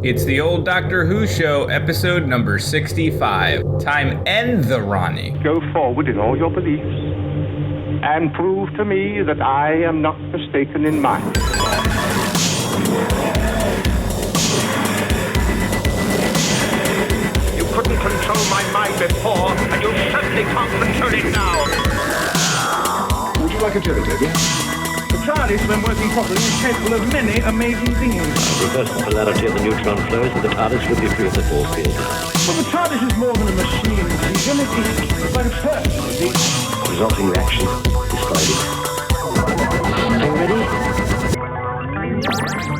It's the old Doctor Who show, episode number 65. Time end the Rani. Go forward in all your beliefs and prove to me that I am not mistaken in mine. You couldn't control my mind before, and you certainly can't control it now. Would you like a jelly, Toby? The TARDIS, when working properly, is capable of many amazing things. Reverse the polarity of the neutron flows, and the TARDIS will be free of the force field. But the TARDIS is more than a machine, Stephen. It's like a person, you see. The resulting reaction is Are you ready?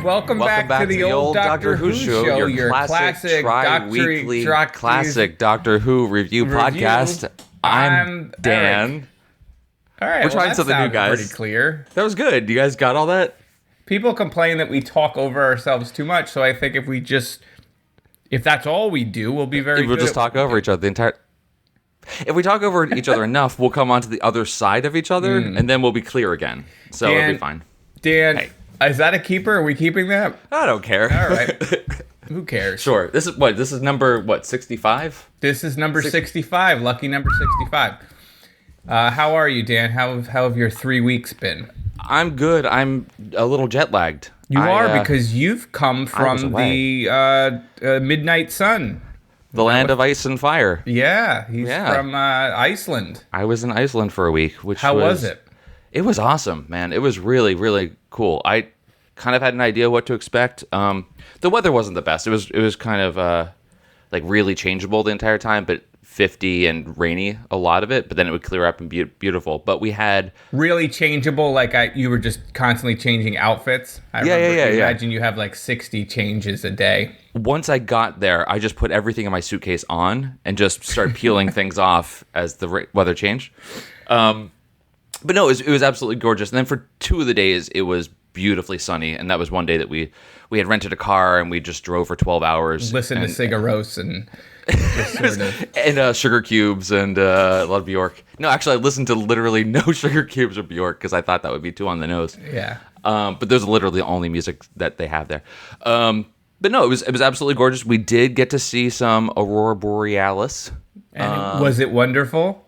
Welcome back to the old Doctor Who show, your classic tri-weekly classic Doctor Who review podcast. I'm Dan. Eric. All right, We're trying something new, guys. Pretty clear. That was good. You guys got all that? People complain that we talk over ourselves too much, so I think if that's all we do, we'll be very good. We'll just talk over each other the entire... If we talk over each other enough, we'll come onto the other side of each other, and then we'll be clear again. So it'll be fine. Dan, hey. Is that a keeper? Are we keeping that? I don't care. All right. Who cares? Sure. This is number, 65? This is number 65. Lucky number 65. How are you, Dan? How have your 3 weeks been? I'm good. I'm a little jet lagged. You are, because you've come from the Midnight Sun. The land of ice and fire. Yeah, he's from Iceland. I was in Iceland for a week. How was it? It was awesome, man. It was really, really cool. I kind of had an idea what to expect. The weather wasn't the best. It was kind of really changeable the entire time, but 50 and rainy a lot of it, but then it would clear up and be beautiful. But we had really changeable, you were just constantly changing outfits. I imagine you have 60 changes a day. Once I got there, I just put everything in my suitcase on and just started peeling things off as the weather changed. But no, it was absolutely gorgeous. And then for 2 of the days, it was beautifully sunny, and that was one day that we had rented a car and we just drove for 12 hours. Listened to Cigaros and and sugar cubes and a lot of Bjork. No, actually, I listened to literally no sugar cubes or Bjork because I thought that would be too on the nose. Yeah. But those are literally the only music that they have there. But no, it was absolutely gorgeous. We did get to see some Aurora Borealis. And was it wonderful?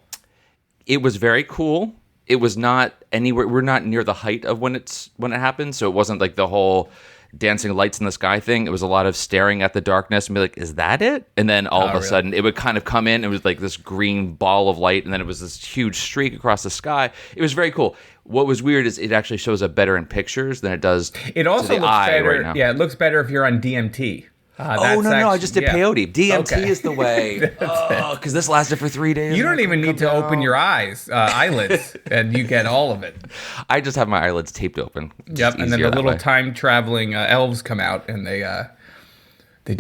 It was very cool. It was not anywhere. We're not near the height of when it happened, so it wasn't like the whole dancing lights in the sky thing. It was a lot of staring at the darkness and be like, is that it? And then all of a sudden it would kind of come in. It was like this green ball of light, and then it was this huge streak across the sky. It was very cool. What was weird is it actually shows up better in pictures than it does it also to the looks eye better right now. Yeah, it looks better if you're on DMT. I just did peyote. DMT is the way. Because this lasted for 3 days. You don't even need to open your eylids, and you get all of it. I just have my eyelids taped open. Yep, and then the little time-traveling elves come out, and they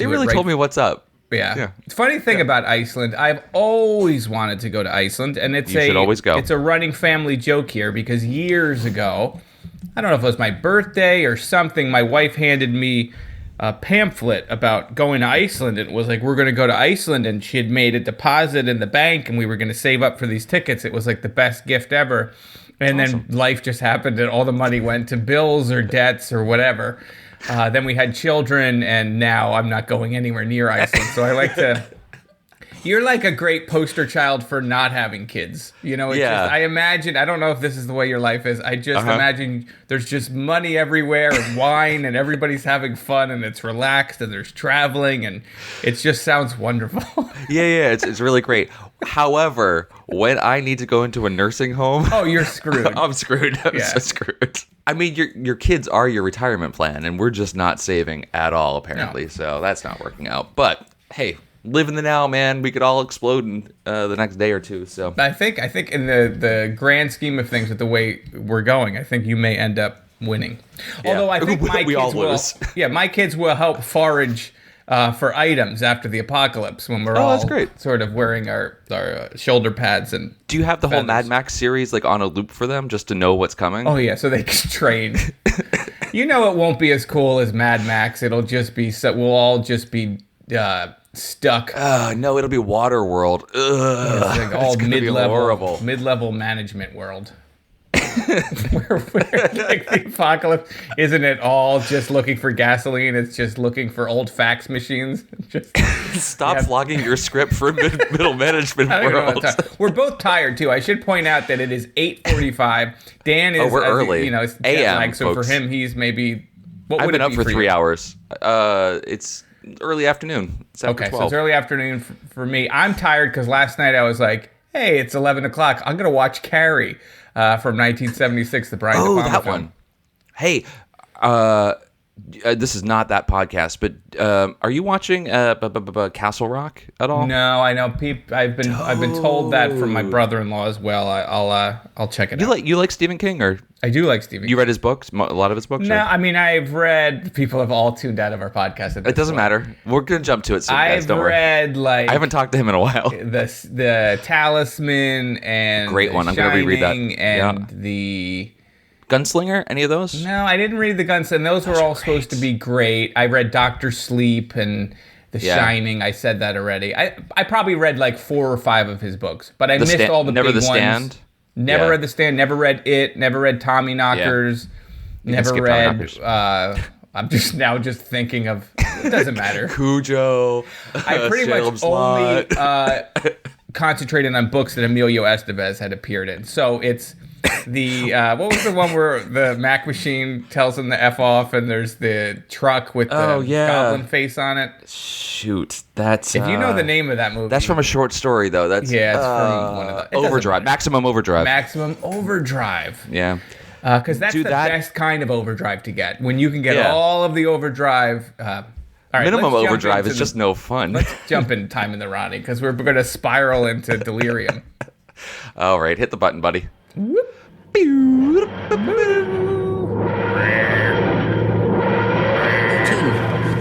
really told me what's up. Yeah. Funny thing about Iceland, I've always wanted to go to Iceland, and you should always go. It's a running family joke here, because years ago, I don't know if it was my birthday or something, my wife handed me a pamphlet about going to Iceland. It was like, we're going to go to Iceland, and she had made a deposit in the bank, and we were going to save up for these tickets. It was like the best gift ever. And then life just happened, and all the money went to bills or debts or whatever. Then we had children, and now I'm not going anywhere near Iceland. So I like to... You're like a great poster child for not having kids. I imagine, I don't know if this is the way your life is. I just imagine there's just money everywhere and wine and everybody's having fun and it's relaxed and there's traveling and it just sounds wonderful. Yeah, it's really great. However, when I need to go into a nursing home... Oh, you're screwed. I'm screwed. I'm so screwed. I mean, your kids are your retirement plan and we're just not saving at all, apparently. No. So that's not working out. But, hey... Live in the now, man. We could all explode in the next day or two. So I think in the grand scheme of things, with the way we're going, I think you may end up winning. Yeah. Although I think my kids will lose. Yeah, my kids will help forage for items after the apocalypse when we're all sort of wearing our shoulder pads and. Do you have the whole Mad Max series on a loop for them just to know what's coming? Oh yeah, so they can train. It won't be as cool as Mad Max. It'll just be we'll all just be. Stuck. No, it'll be Waterworld. It's like all mid-level management world. where like the apocalypse isn't at all just looking for gasoline. It's just looking for old fax machines. Just Stop flogging your script for middle management world. We're both tired too. I should point out that it is 8:45. Dan is we're early. It's AM, so folks. for him, he's maybe. I've been up for 3 hours. It's early afternoon. It's after 12. So it's early afternoon for me. I'm tired because last night I was like, hey, it's 11 o'clock. I'm going to watch Carrie from 1976, the Brian De Palma that film. one. Hey, this is not that podcast, but are you watching Castle Rock at all? No, I know. I've been told that from my brother-in-law as well. I'll check it out. You like Stephen King, or I do like Stephen King. You read his books, a lot of his books? No, or? I mean I've read. People have all tuned out of our podcast. It doesn't matter. We're gonna jump to it soon, guys. I've Don't read worry. I haven't talked to him in a while. The Talisman and great one. I'm gonna reread that. And the Gunslinger. Any of those? No, I didn't read the Guns, and those were all supposed to be great. I read Doctor Sleep and The Shining. I said that already. I probably read like 4 or 5 of his books, but I missed all the big ones. Stand. Never read The Stand. Never read It. Never read Tommy Knockers. Never read. I'm just thinking of. It doesn't matter. Cujo. I pretty much only concentrated on books that Emilio Estevez had appeared in. So it's the what was the one where the Mac machine tells him to F off, and there's the truck with the goblin face on it. Shoot, that's if you know the name of that movie. That's from a short story, though. That's it's from one of the Overdrive. Maximum Overdrive. Maximum Overdrive. Yeah. Because that's the best kind of overdrive to get. When you can get all of the overdrive. All right, minimum overdrive is just no fun. Let's jump in Time in the Rani, because we're going to spiral into delirium. All right, hit the button, buddy. There's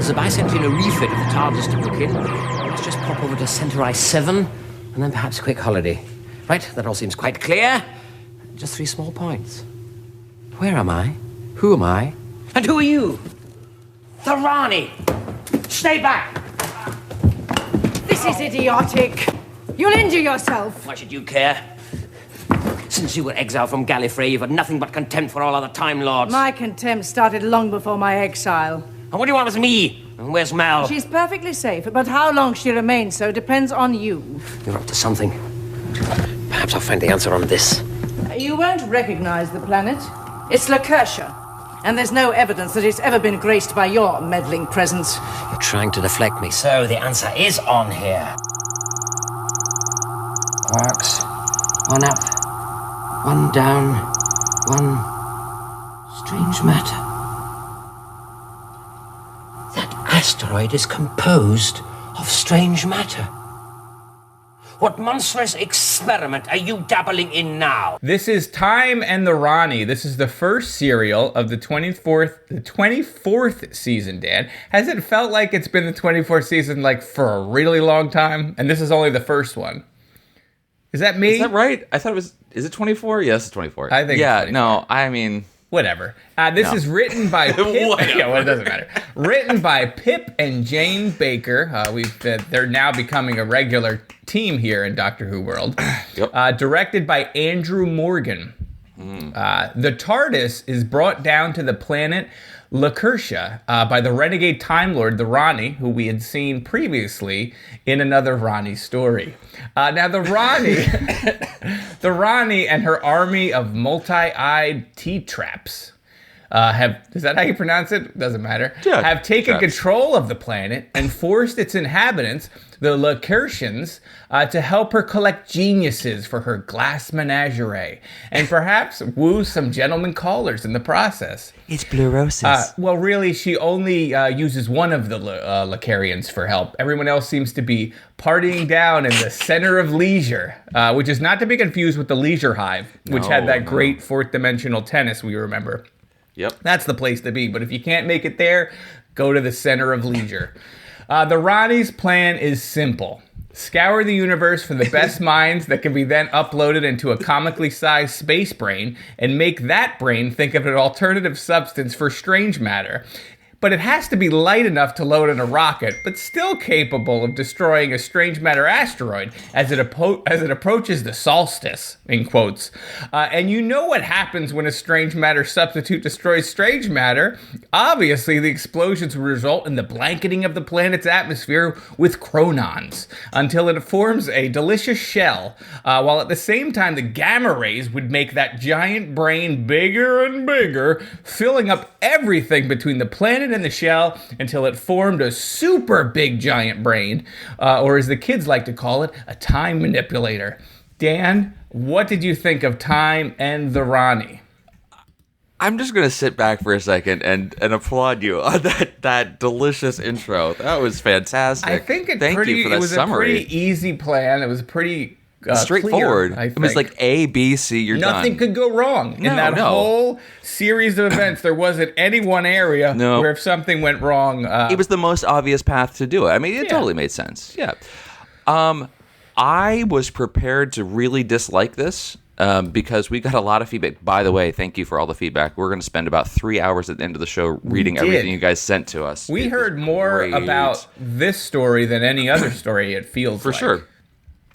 a bicentennial refit of the TARDIS to book in. Let's just pop over to Centauri 7, and then perhaps a quick holiday. Right, that all seems quite clear. Just 3 small points. Where am I? Who am I? And who are you? The Rani! Stay back! This is idiotic. You'll injure yourself. Why should you care? Since you were exiled from Gallifrey, you've had nothing but contempt for all other Time Lords. My contempt started long before my exile. And what do you want with me? And where's Mel? She's perfectly safe, but how long she remains so depends on you. You're up to something. Perhaps I'll find the answer on this. You won't recognize the planet. It's Lacertia, and there's no evidence that it's ever been graced by your meddling presence. You're trying to deflect me. So the answer is on here. Quarks. 1 up, 1 down, 1 strange matter. That asteroid is composed of strange matter. What monstrous experiment are you dabbling in now? This is Time and the Rani. This is the first serial of the 24th season, Dan. Has it felt like it's been the 24th season like for a really long time? And this is only the first one. Is that me? Is that right? I thought it was... Is it 24? Yes, it's 24. I think yeah, it's 24. No, I mean... Whatever. This is written by Pip. Yeah, well, it doesn't matter. Written by Pip and Jane Baker. They're now becoming a regular team here in Doctor Who world. Yep. Directed by Andrew Morgan. The TARDIS is brought down to the planet Lacertia by the renegade Time Lord, the Rani, who we had seen previously in another Rani story. Now, the Rani and her army of multi-eyed T-traps is that how you pronounce it? Doesn't matter. Yeah, have taken control of the planet and forced its inhabitants, the Lacertians, to help her collect geniuses for her glass menagerie, and perhaps woo some gentlemen callers in the process. It's Blurrosis. Well, really, she only uses one of the Lacarians for help. Everyone else seems to be partying down in the center of leisure, which is not to be confused with the Leisure Hive, which had that great fourth dimensional tennis we remember. Yep. That's the place to be. But if you can't make it there, go to the center of leisure. The Rani's plan is simple. Scour the universe for the best minds that can be then uploaded into a comically sized space brain and make that brain think of an alternative substance for strange matter. but it has to be light enough to load in a rocket, but still capable of destroying a strange matter asteroid as it approaches the solstice, in quotes. And you know what happens when a strange matter substitute destroys strange matter. Obviously, the explosions will result in the blanketing of the planet's atmosphere with chronons until it forms a delicious shell, while at the same time the gamma rays would make that giant brain bigger and bigger, filling up everything between the planet and the shell until it formed a super big giant brain, or as the kids like to call it, a time manipulator. Dan, what did you think of Time and the Rani? I'm just going to sit back for a second and applaud you on that delicious intro. That was fantastic. I think Thank you for that it was summary. a pretty easy plan. It was pretty straightforward. Clear, it was like A, B, C, you're done. Nothing could go wrong. In that whole series of events, there wasn't any one area where if something went wrong... it was the most obvious path to do it. I mean, it totally made sense. Yeah. I was prepared to really dislike this because we got a lot of feedback. By the way, thank you for all the feedback. We're going to spend about 3 hours at the end of the show reading everything you guys sent to us. We heard more about this story than any other story, it feels For sure.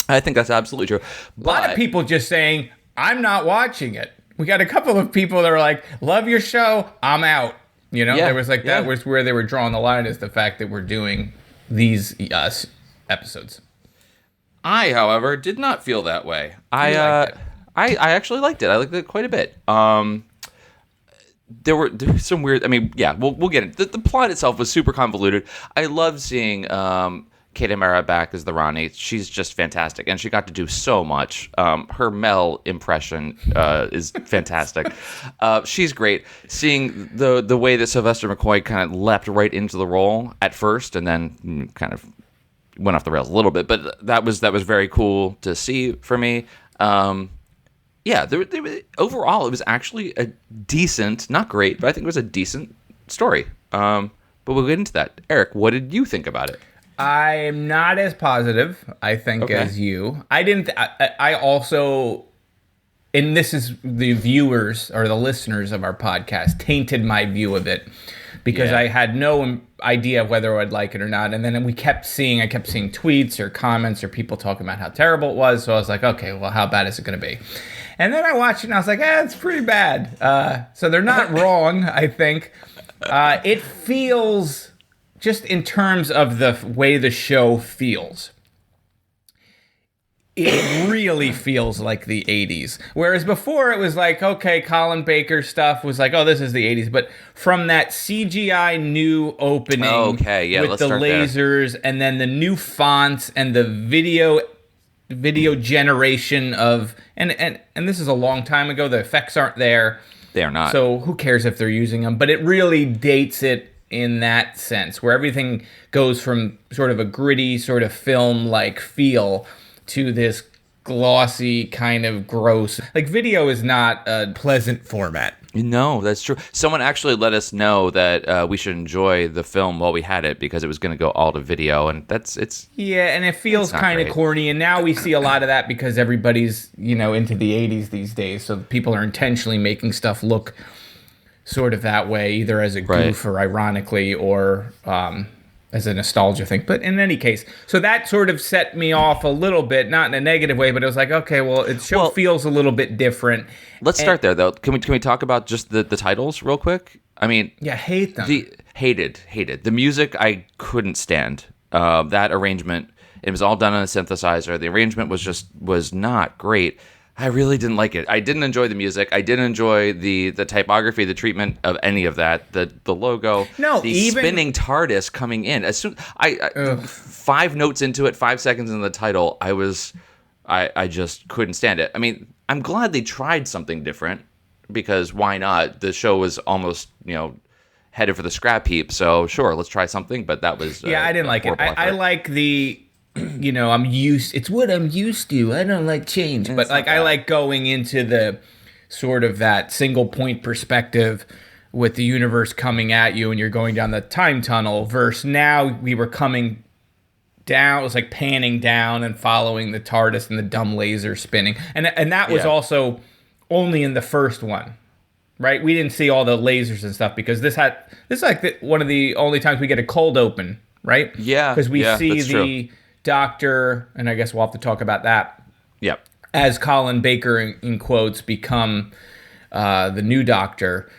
I think that's absolutely true. A lot of people just saying, I'm not watching it. We got a couple of people that are like, love your show, I'm out. You know, there was like that was where they were drawing the line, is the fact that we're doing these episodes. I, however, did not feel that way. I actually liked it. I liked it quite a bit. There were some weird. I mean, we'll get it. The plot itself was super convoluted. I loved seeing Kate Amara back as the Rani. She's just fantastic, and she got to do so much. Her Mel impression is fantastic. She's great. Seeing the way that Sylvester McCoy kind of leapt right into the role at first, and then kind of went off the rails a little bit, but that was very cool to see for me. Overall, it was actually a decent, not great, but I think it was a decent story. But we'll get into that. Eric, what did you think about it? I'm not as positive, I think, as you. I also, and this is the viewers or the listeners of our podcast, tainted my view of it because I had no idea whether I'd like it or not. And then I kept seeing tweets or comments or people talking about how terrible it was. So I was like, okay, well, how bad is it going to be? And then I watched it and I was like, it's pretty bad. So they're not wrong, I think. It feels... Just in terms of the way the show feels, it really feels like the 80s. Whereas before it was like, okay, Colin Baker stuff was like, oh, this is the 80s. But from that CGI new opening with the lasers and then the new fonts and the video generation of... And this is a long time ago. The effects aren't there. They are not. So who cares if they're using them? But it really dates it in that sense, where everything goes from sort of a gritty sort of film-like feel to this glossy kind of gross. Like, video is not a pleasant format. No, that's true. Someone actually let us know that we should enjoy the film while we had it because it was going to go all to video, and it's... Yeah, and it feels kind of corny, and now we see a lot of that because everybody's, into the 80s these days, so people are intentionally making stuff look sort of that way, either as a goof or ironically or as a nostalgia thing. But in any case, so that sort of set me off a little bit, not in a negative way, but it was like, okay, well, it feels a little bit different. Let's start there, though. Can we talk about just the titles real quick? I mean... Yeah, hate them. Hated. The music, I couldn't stand. That arrangement, it was all done on a synthesizer. The arrangement was not great. I really didn't like it. I didn't enjoy the music. I didn't enjoy the typography, the treatment of any of that. The logo. No, the spinning TARDIS coming in. As soon 5 notes into it, 5 seconds into the title, I just couldn't stand it. I mean, I'm glad they tried something different because why not? The show was almost headed for the scrap heap. So sure, let's try something. But that was I didn't like it. I like the. It's what I'm used to. I don't like change. But I like going into the sort of that single point perspective with the universe coming at you and you're going down the time tunnel versus now we were coming down. It was like panning down and following the TARDIS and the dumb laser spinning. And that was also only in the first one. right? We didn't see all the lasers and stuff because this is like one of the only times we get a cold open, right? Yeah, because we see the true. doctor, and I guess we'll have to talk about that. Yep. As Colin Baker, in quotes, become the new doctor.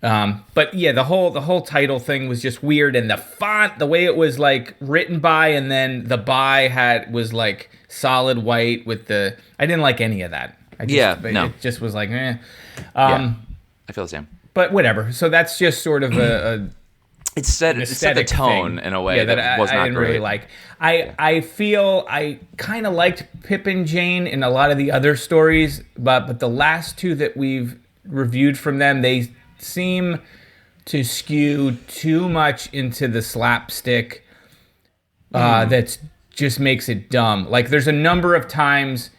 But yeah, the whole title thing was just weird, and the font, the way it was like written by, and then the by was like solid white with the. I didn't like any of that. It just was like, eh. I feel the same. But whatever. So that's just sort of a it set the tone thing, in a way that was not I didn't great. really like. I feel I kind of liked Pip and Jane in a lot of the other stories, but the last two that we've reviewed from them, they seem to skew too much into the slapstick. That just makes it dumb. Like there's a number of times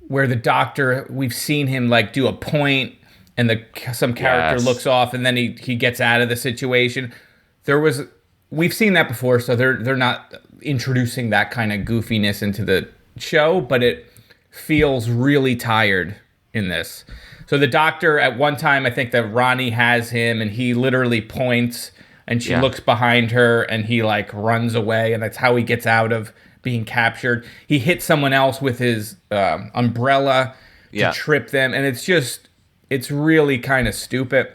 where the doctor, we've seen him like do a point, and some character looks off, and then he gets out of the situation. We've seen that before, so they're not introducing that kind of goofiness into the show, but it feels really tired in this. So the doctor, at one time, I think that Rani has him, and he literally points, and she looks behind her, and he like runs away, and that's how he gets out of being captured. He hits someone else with his umbrella to trip them, and it's really kind of stupid.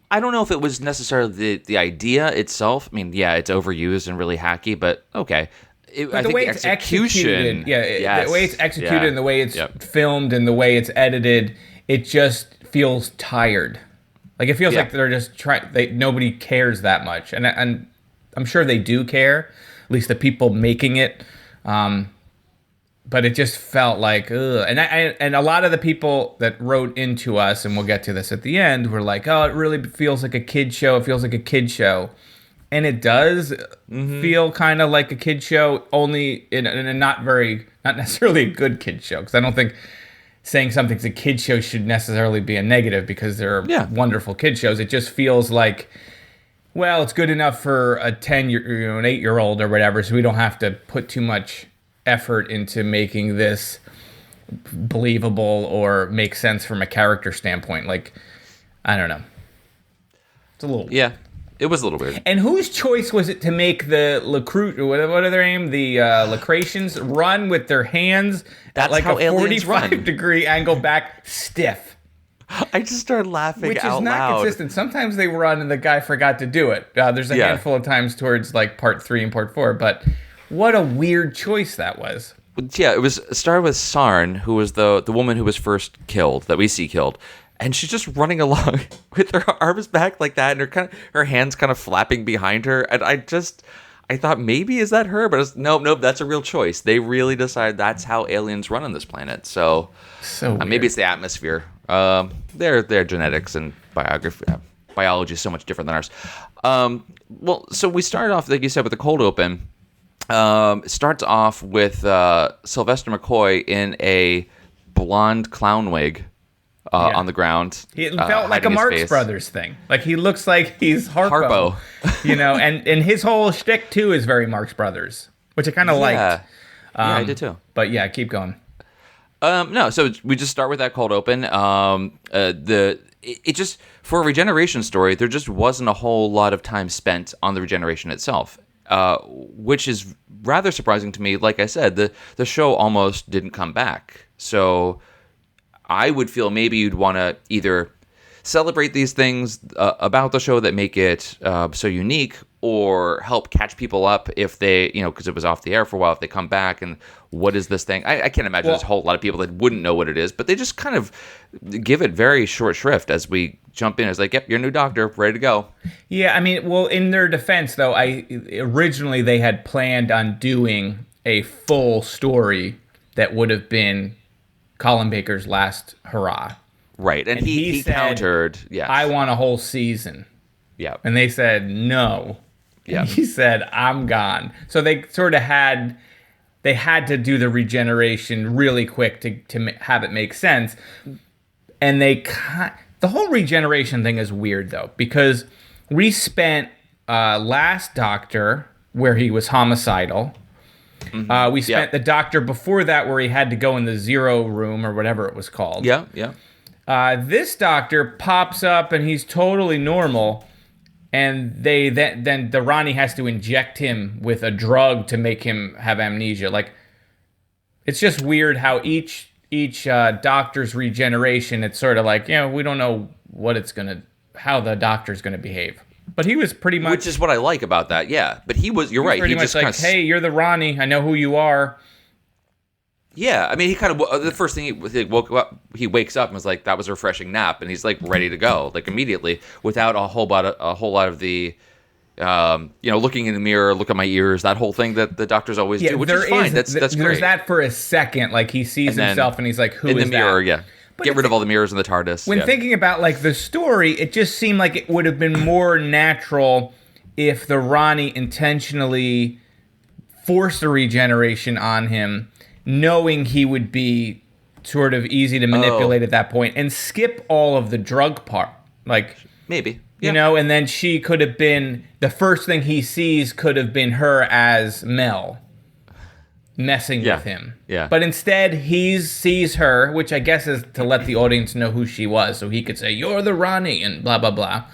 I don't know if it was necessarily the idea itself. I mean, yeah, it's overused and really hacky, but okay. I think the execution, the way it's executed and the way it's filmed and the way it's edited, it just feels tired. Like it feels like they're just nobody cares that much, and I'm sure they do care, at least the people making it. But it just felt like, ugh. And a lot of the people that wrote into us, and we'll get to this at the end, were like, oh, it really feels like a kid show. It feels like a kid show. And it does feel kind of like a kid show, only in a not necessarily a good kid show. Because I don't think saying something's a kid show should necessarily be a negative, because there are wonderful kid shows. It just feels like, well, it's good enough for an 8-year-old or whatever, so we don't have to put too much effort into making this believable or make sense from a character standpoint. Like, I don't know. It's a little it was a little weird. And whose choice was it to make the what are their name? The Lacratians run with their hands at like a 45-degree angle back, stiff. I just started laughing out loud. Which is not consistent. Sometimes they run and the guy forgot to do it. There's a handful of times towards like part 3 and part 4, but what a weird choice that was. Yeah, it started with Sarn, who was the woman who was first killed, that we see killed. And she's just running along with her arms back like that, and her hands kind of flapping behind her. And I thought, maybe is that her? But nope, that's a real choice. They really decided that's how aliens run on this planet. So maybe it's the atmosphere. Their genetics and biology is so much different than ours. Well, so we started off, like you said, with the cold open. It starts off with Sylvester McCoy in a blonde clown wig on the ground. It felt like a Marx Brothers thing. Like he looks like he's Harpo. And his whole shtick too is very Marx Brothers, which I kind of liked. Yeah, I did too. But yeah, keep going. No, so we just start with that cold open. It just, for a regeneration story, there just wasn't a whole lot of time spent on the regeneration itself. Which is rather surprising to me. Like I said, the show almost didn't come back. So I would feel maybe you'd want to either celebrate these things about the show that make it so unique, or help catch people up if they, because it was off the air for a while, if they come back and what is this thing? I can't imagine there's a whole lot of people that wouldn't know what it is, but they just kind of give it very short shrift as we jump in. It's like, yep, you're a new doctor, ready to go. Yeah, I mean, well, in their defense, though, originally they had planned on doing a full story that would have been Colin Baker's last hurrah. Right, and he said, countered, yes, I want a whole season. Yeah. And they said, no. Yeah. He said, I'm gone. So they sort of had to do the regeneration really quick to have it make sense. And the whole regeneration thing is weird, though, because we spent last Doctor where he was homicidal. Mm-hmm. We spent the Doctor before that where he had to go in the 0 room or whatever it was called. Yeah, yeah. This doctor pops up and he's totally normal, and then the Rani has to inject him with a drug to make him have amnesia. Like, it's just weird how each doctor's regeneration, it's sort of like, we don't know how the doctor's gonna behave. But he was pretty much, which is what I like about that. Yeah, but you're right. Pretty much like, hey, you're the Rani. I know who you are. Yeah, I mean, he kind of, the first thing he wakes up and was like, that was a refreshing nap, and he's like ready to go, like immediately, without a whole lot of the, looking in the mirror, look at my ears, that whole thing that the doctors always do, which is fine. That's great. There's that for a second, like he sees himself and he's like, who is that? In the mirror, yeah. But get rid of all the mirrors in the TARDIS. When thinking about like the story, it just seemed like it would have been more natural if the Rani intentionally forced a regeneration on him, knowing he would be sort of easy to manipulate at that point, and skip all of the drug part. Like, maybe. Yeah. And then she could have been, the first thing he sees could have been her as Mel messing with him. Yeah. But instead, he sees her, which I guess is to let the audience know who she was, so he could say, you're the Rani, and blah, blah, blah.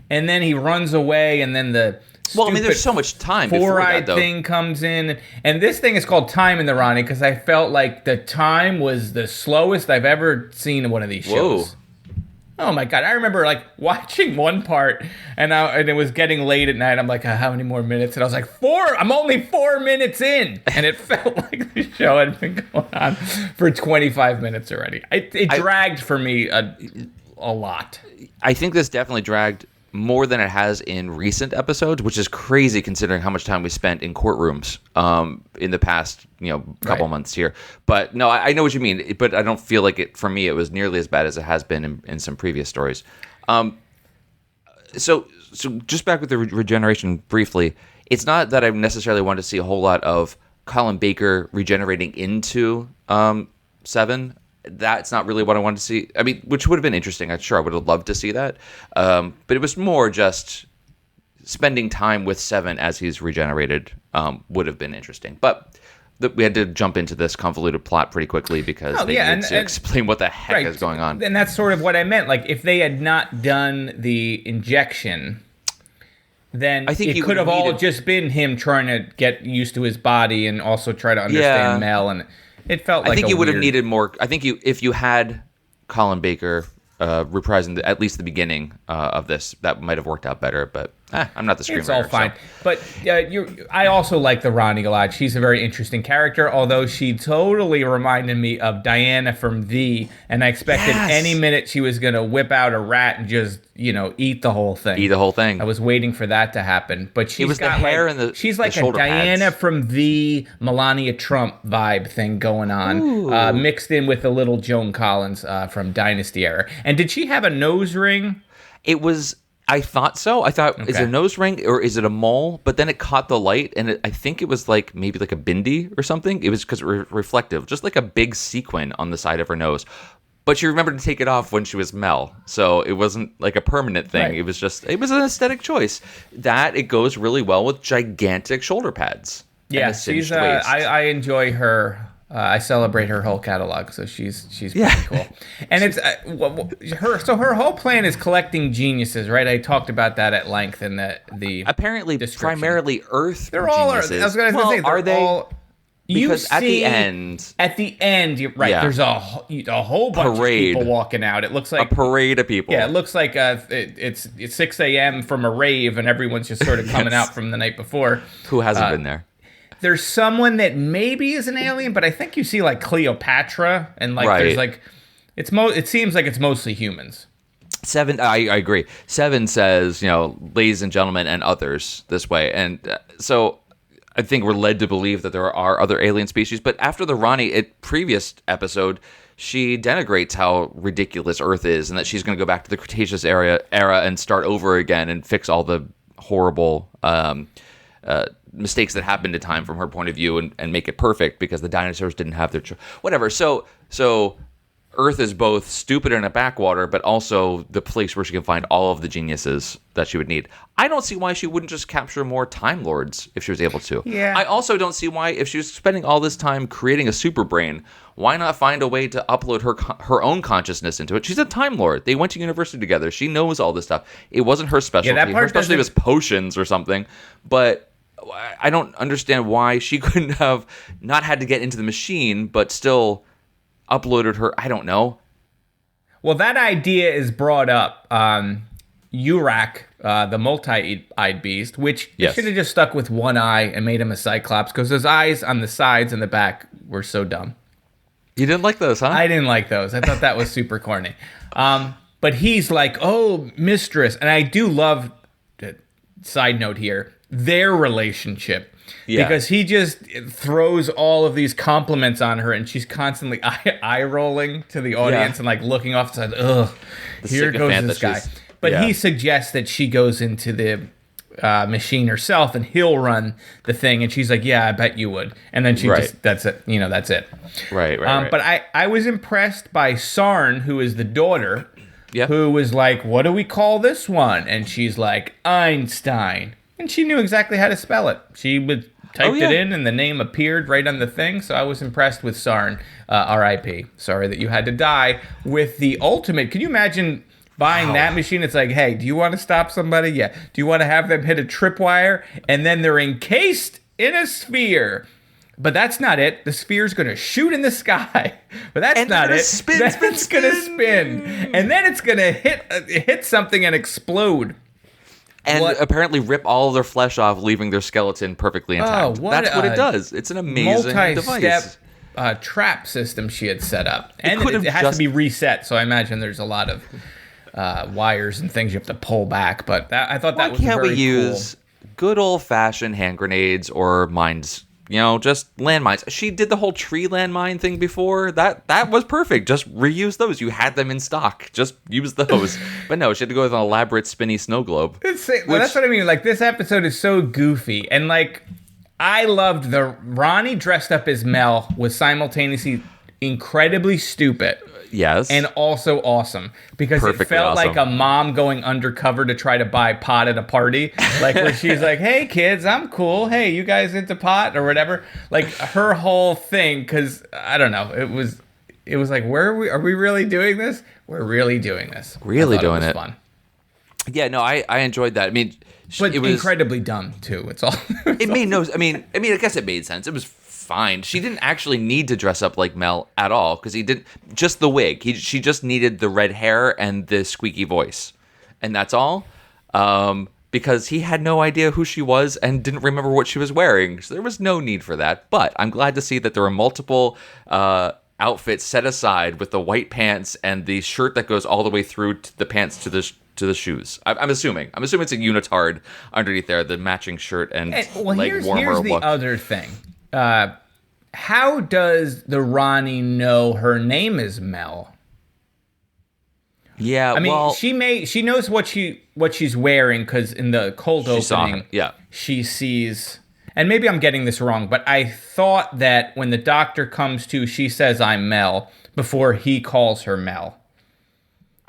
And then he runs away, and then the there's so much time before four-eyed that, though. thing comes in, and this thing is called Time in the Rani because I felt like the time was the slowest I've ever seen in one of these shows. Oh my god! I remember like watching one part, and it was getting late at night. I'm like, how many more minutes? And I was like, 4. I'm only 4 minutes in, and it felt like the show had been going on for 25 minutes already. It dragged for me a lot. I think this definitely dragged more than it has in recent episodes, which is crazy considering how much time we spent in courtrooms in the past couple months here. But no, I know what you mean, but I don't feel like for me it was nearly as bad as it has been in some previous stories. So just back with the regeneration briefly, it's not that I necessarily want to see a whole lot of Colin Baker regenerating into 7. That's not really what I wanted to see. I mean, which would have been interesting. I'm sure I would have loved to see that. But it was more just spending time with 7 as he's regenerated would have been interesting. But we had to jump into this convoluted plot pretty quickly because they needed to explain what the heck is going on. And that's sort of what I meant. Like, if they had not done the injection, then I think it could have all just been him trying to get used to his body and also try to understand Mel, and it felt like I think you would have needed more. I think if you had Colin Baker reprising at least the beginning of this, that might have worked out better. But I'm not the screenwriter. It's all fine. So. But I also like the Rani a lot. She's a very interesting character, although she totally reminded me of Diana from V, and I expected any minute she was going to whip out a rat and just, eat the whole thing. Eat the whole thing. I was waiting for that to happen. But she's got the hair and the she's like a Diana pads. from V, Melania Trump vibe thing going on, mixed in with the little Joan Collins from Dynasty era. And did she have a nose ring? I thought so. I thought, is it a nose ring or is it a mole? But then it caught the light, and I think it was like maybe like a bindi or something. It was because reflective, just like a big sequin on the side of her nose. But she remembered to take it off when she was Mel, so it wasn't like a permanent thing. Right. It was an aesthetic choice. That it goes really well with gigantic shoulder pads. Yeah, she's. I enjoy her. I celebrate her whole catalog, so she's pretty cool. And it's her whole plan is collecting geniuses, right? I talked about that at length in the apparently primarily Earth. They're all. Geniuses. I was going to say, are they? All, because at the end, you're right. Yeah. There's a whole bunch of people walking out. It looks like a parade of people. Yeah, it looks like it's 6 a.m. from a rave, and everyone's just sort of coming out from the night before. Who hasn't been there? There's someone that maybe is an alien, but I think you see like Cleopatra, and like there's like it seems like it's mostly humans. 7, I agree. 7 says, ladies and gentlemen and others this way, and so I think we're led to believe that there are other alien species. But after the Rani previous episode, she denigrates how ridiculous Earth is, and that she's going to go back to the Cretaceous era and start over again and fix all the horrible mistakes that happened in time from her point of view and make it perfect because the dinosaurs didn't have their whatever. So Earth is both stupid and a backwater, but also the place where she can find all of the geniuses that she would need. I don't see why she wouldn't just capture more Time Lords if she was able to. Yeah. I also don't see why, if she was spending all this time creating a super brain, why not find a way to upload her own consciousness into it? She's a Time Lord. They went to university together. She knows all this stuff. It wasn't her specialty. Yeah, that part her specialty was potions or something, but I don't understand why she couldn't have not had to get into the machine, but still uploaded her. I don't know. Well, that idea is brought up. Urak, the multi-eyed beast, which Yes. should have just stuck with one eye and made him a Cyclops, because his eyes on the sides and the back were so dumb. You didn't like those, huh? I didn't like those. I thought that was super corny. But he's like, oh, mistress. And I do love, side note here, their relationship. Yeah. Because he just throws all of these compliments on her, and she's constantly eye rolling to the audience and like looking off the side. Ugh, here goes this guy. But he suggests that she goes into the machine herself, and he'll run the thing. And she's like, "Yeah, I bet you would." And then she just that's it. That's it. Right. But I was impressed by Sarn, who is the daughter, who was like, "What do we call this one?" And she's like, "Einstein." And she knew exactly how to spell it. She would typed it in, and the name appeared right on the thing. So I was impressed with Sarn. R.I.P. Sorry that you had to die with the ultimate. Can you imagine buying that machine? It's like, hey, do you want to stop somebody? Yeah. Do you want to have them hit a tripwire, and then they're encased in a sphere? But that's not it. The sphere's going to shoot in the sky. But that's not it. It's going to spin. And then it's going to hit something and explode. And apparently rip all of their flesh off, leaving their skeleton perfectly intact. That's what it does. It's an amazing device. Trap system she had set up. And it has to be reset, so I imagine there's a lot of wires and things you have to pull back. But I thought that was very cool. Why can't we use good old-fashioned hand grenades or mines? Just landmines. She did the whole tree landmine thing before. That was perfect. Just reuse those. You had them in stock. Just use those. But no, she had to go with an elaborate spinny snow globe. That's what I mean. Like, this episode is so goofy. And, like, I loved Rani dressed up as Mel was simultaneously incredibly stupid. Yes. And also awesome. Because it felt like a mom going undercover to try to buy pot at a party. Like, where she's like, hey, kids, I'm cool. Hey, you guys into pot or whatever? Like, her whole thing, because, I don't know, it was like, are we really doing this? We're really doing this. Really doing it. Fun. Yeah, no, I enjoyed that. I mean, but it was incredibly dumb, too. It's all. It made no. I mean, I guess it made sense. It was fine. She didn't actually need to dress up like Mel at all, because he did just the wig. She just needed the red hair and the squeaky voice, and that's all. Because he had no idea who she was and didn't remember what she was wearing, so there was no need for that. But I'm glad to see that there were multiple outfits set aside with the white pants and the shirt that goes all the way through to the pants to the shoes. I'm assuming it's a unitard underneath there, the matching shirt and warmer here's the look. Other thing. How does the Rani know her name is Mel? Yeah, I mean, she knows what she's wearing, because in the cold opening, she sees. And maybe I'm getting this wrong, but I thought that when the doctor comes to, she says, "I'm Mel," before he calls her Mel.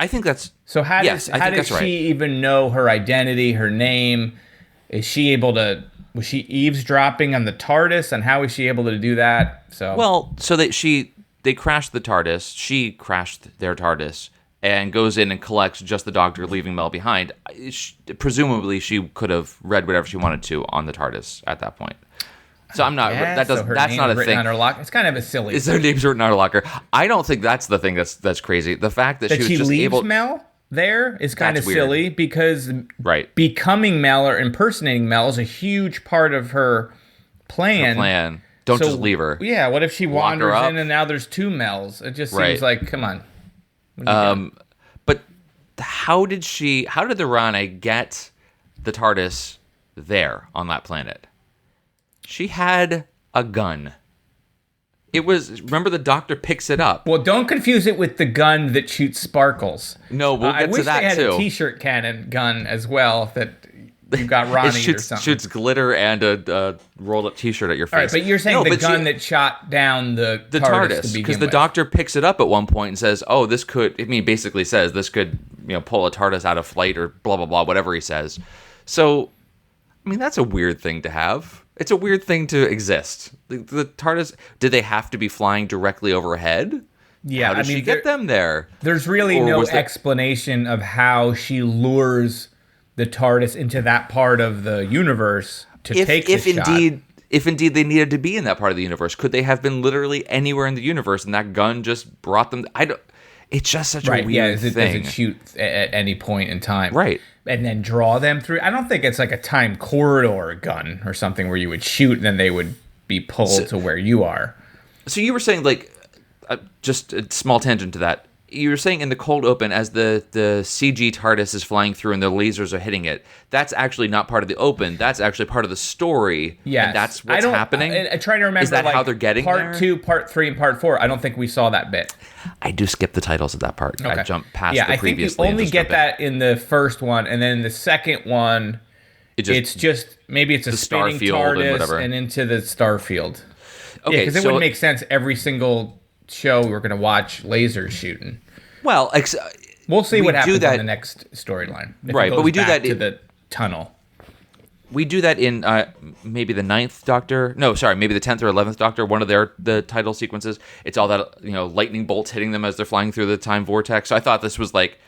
I think that's so. How did she even know her identity, her name? Is she able to? Was she eavesdropping on the TARDIS, and how is she able to do that? They crashed the TARDIS. She crashed their TARDIS and goes in and collects just the Doctor, leaving Mel behind. Presumably, she could have read whatever she wanted to on the TARDIS at that point. So I'm not. That's not a thing. On her locker. It's kind of a silly. Is her name's written on her locker? I don't think that's the thing that's crazy. The fact that she was just leaves able. Mel there is kind of silly, because becoming Mel or impersonating Mel is a huge part of her plan. Don't just leave her. Yeah, what if she wanders in and now there's two Mels? It just seems like, come on. But how did the Rani get the TARDIS there on that planet? She had a gun. Remember the Doctor picks it up. Well, don't confuse it with the gun that shoots sparkles. No, we'll get to that too. I wish they had a t-shirt cannon gun as well that you got Rani or something. Shoots glitter and a rolled up T-shirt at your face. All right, but you're saying the gun that shot down the TARDIS because the Doctor picks it up at one point and says, "Oh, this could." I mean, basically says this could pull a TARDIS out of flight or blah blah blah, whatever he says. So, I mean, that's a weird thing to have. It's a weird thing to exist. The TARDIS. Did they have to be flying directly overhead? Yeah, how did she get them there? There's really no explanation of how she lures the TARDIS into that part of the universe to take the shot. If indeed they needed to be in that part of the universe, could they have been literally anywhere in the universe and that gun just brought them? It's just such a weird thing. Does it shoot at any point in time? Right. And then draw them through? I don't think it's like a time corridor gun or something where you would shoot and then they would be pulled to where you are. So you were saying, like, just a small tangent to that. You were saying in the cold open, as the CG TARDIS is flying through and the lasers are hitting it, that's actually not part of the open. That's actually part of the story. Yes. And that's what's happening. I try to remember. Is that how they're getting part there? 2, part 3, and part 4? I don't think we saw that bit. I do skip the titles of that part. Okay. I jump past the previously. I think you only get that in the first one, and then in the second one, it's just maybe it's a spinning TARDIS and into the starfield. Okay, because it wouldn't make sense every single show we're going to watch lasers shooting. Well, we'll see what happens in the next storyline. Right, but we do that to the tunnel. We do that in maybe the 9th Doctor. No, sorry, maybe the 10th or 11th Doctor. One of the title sequences. It's all that lightning bolts hitting them as they're flying through the time vortex. So I thought this was like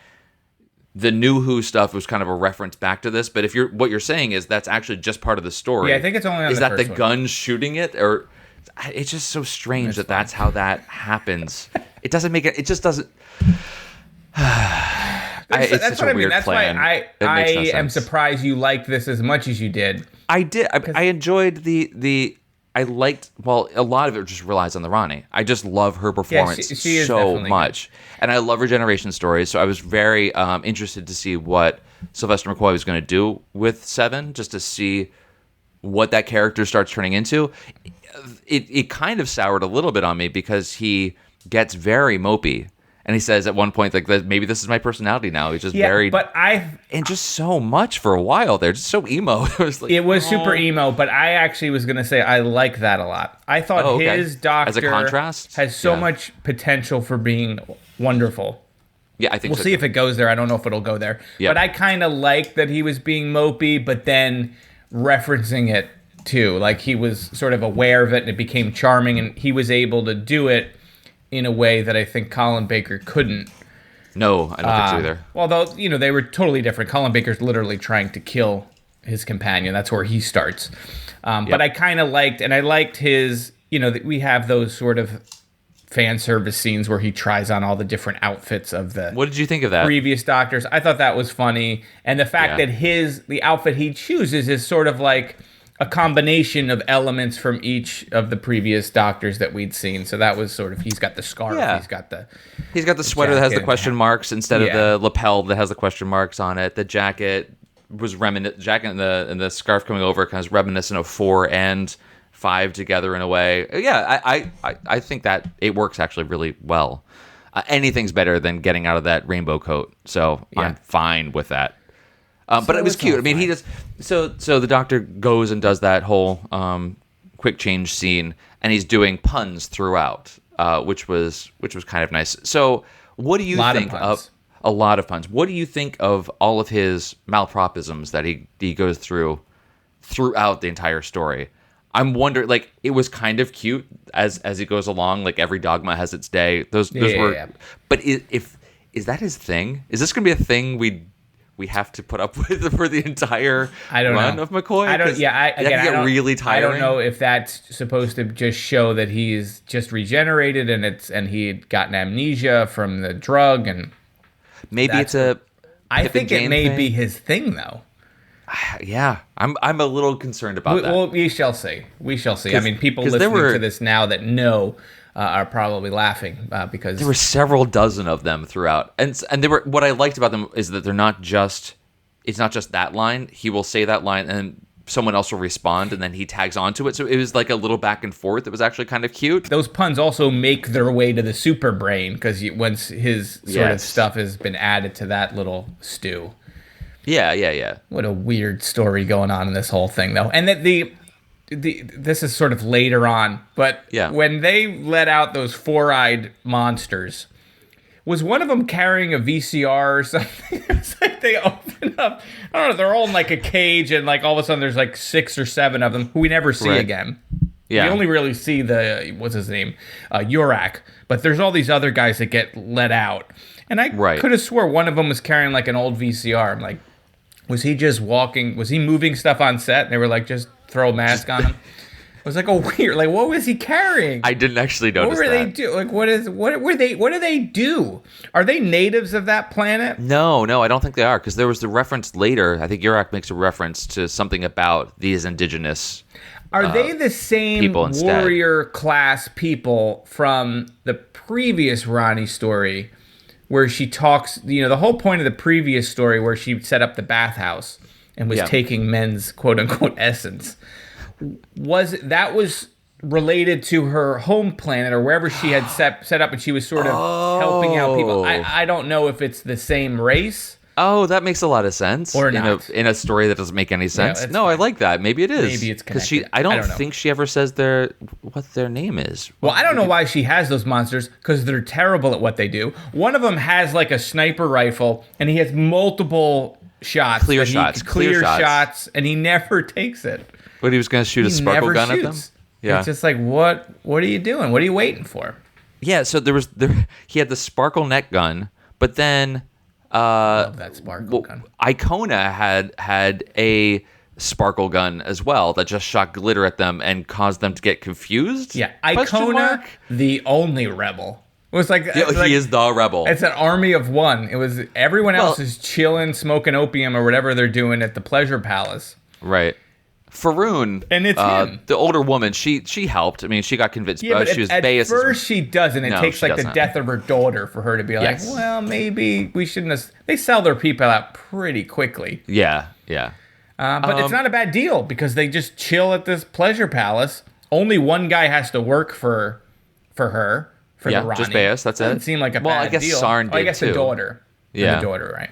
the New Who stuff was kind of a reference back to this. But if what you're saying is that's actually just part of the story. Yeah, I think it's only on the first one. Is that the gun shooting it, or it's just so strange that's how that happens. It doesn't make it. It just doesn't. That's what I mean. That's why I am surprised you liked this as much as you did. I did. I enjoyed the. I liked. Well, a lot of it just relies on the Rani. I just love her performance she is so much, good. And I love her generation stories. So I was very interested to see what Sylvester McCoy was going to do with Seven, just to see what that character starts turning into. It kind of soured a little bit on me because he gets very mopey. And he says at one point, like, maybe this is my personality now. He's just and just so much for a while there, just so emo. It was super emo, but I actually was going to say I like that a lot. I thought his Doctor as a contrast has so much potential for being wonderful. Yeah, I think we'll see if it goes there. I don't know if it'll go there. Yep. But I kind of like that he was being mopey, but then referencing it too. Like he was sort of aware of it and it became charming and he was able to do it in a way that I think Colin Baker couldn't. No, I don't think so either. Although, they were totally different. Colin Baker's literally trying to kill his companion. That's where he starts. But I kind of liked his, we have those sort of fan service scenes where he tries on all the different outfits of the What did you think of that? Previous Doctors. I thought that was funny. And the fact that the outfit he chooses is sort of like a combination of elements from each of the previous Doctors that we'd seen. So that was sort of, he's got the scarf, he's got the sweater that has the question marks instead of the lapel that has the question marks on it. The jacket was jacket and the scarf coming over kind of reminiscent of 4 and 5 together in a way. Yeah, I think that it works actually really well. Anything's better than getting out of that rainbow coat. So I'm fine with that. But it was cute. I mean, he just so the Doctor goes and does that whole quick change scene, and he's doing puns throughout, which was kind of nice. So, what do you think of a lot of puns? What do you think of all of his malapropisms that he goes throughout the entire story? I'm wondering, like, it was kind of cute as he goes along. Like every dogma has its day. Those were. Yeah. But is that his thing? Is this going to be a thing we have to put up with for the entire run of McCoy? I don't. Yeah, I get really tiring. I don't know if that's supposed to just show that he's just regenerated and he had gotten amnesia from the drug, and maybe it's a. I think it may be his thing, though. Yeah, I'm a little concerned about that. Well, we shall see. I mean, people listening to this now that know. Are probably laughing because there were several dozen of them throughout, and they were. What I liked about them is that they're not just. It's not just that line. He will say that line, and someone else will respond, and then he tags onto it. So it was like a little back and forth. It was actually kind of cute. Those puns also make their way to the super brain because once his sort of stuff has been added to that little stew. Yeah. What a weird story going on in this whole thing, though. And that this is sort of later on, but when they let out those four-eyed monsters, was one of them carrying a VCR or something? It's like they open up, I don't know, they're all in like a cage, and like all of a sudden there's like 6 or 7 of them who we never see again. Yeah. You only really see what's his name? Yurak. But there's all these other guys that get let out. And I could have swore one of them was carrying like an old VCR. I'm like, was he just walking? Was he moving stuff on set? And they were like, just throw a mask on him. It was like a weird, like, what was he carrying? I didn't actually notice that. What were they do? Like, what do they do? Are they natives of that planet? No, I don't think they are, because there was the reference later. I think Yurak makes a reference to something about these indigenous. Are they the same warrior class people from the previous Rani story, where she talks? You know, the whole point of the previous story, where she set up the bathhouse and was taking men's quote unquote essence. Was related to her home planet or wherever she had set up, and she was sort of helping out people. I don't know if it's the same race. Oh, that makes a lot of sense. Or not. In a story that doesn't make any sense. No, I like that. Maybe it is. Maybe it's connected. Because I don't think she ever says what their name is. Well, I don't know why she has those monsters, because they're terrible at what they do. One of them has like a sniper rifle, and he has multiple shots. Clear shots. And he never takes it. But he was going to shoot a sparkle gun at them? Yeah. It's just like, what are you doing? What are you waiting for? Yeah, so he had the sparkle net gun, but then I love that sparkle gun. Icona had a sparkle gun as well that just shot glitter at them and caused them to get confused. Yeah, Icona, the only rebel. It was like, he is the rebel. It's an army of one. It was everyone else is chilling, smoking opium or whatever they're doing at the pleasure palace. Right. Faroon, and it's him. The older woman, she helped. I mean, she got convinced. Yeah, but she was at first she doesn't. It takes like the death of her daughter for her to be like, well, maybe we shouldn't have. They sell their people out pretty quickly. Yeah. But it's not a bad deal, because they just chill at this pleasure palace. Only one guy has to work for her, for the Rani. Just Baeus, that's it. Doesn't seem like a bad deal. Well, I guess Sarn did, I guess too. the daughter. Yeah. The daughter, right.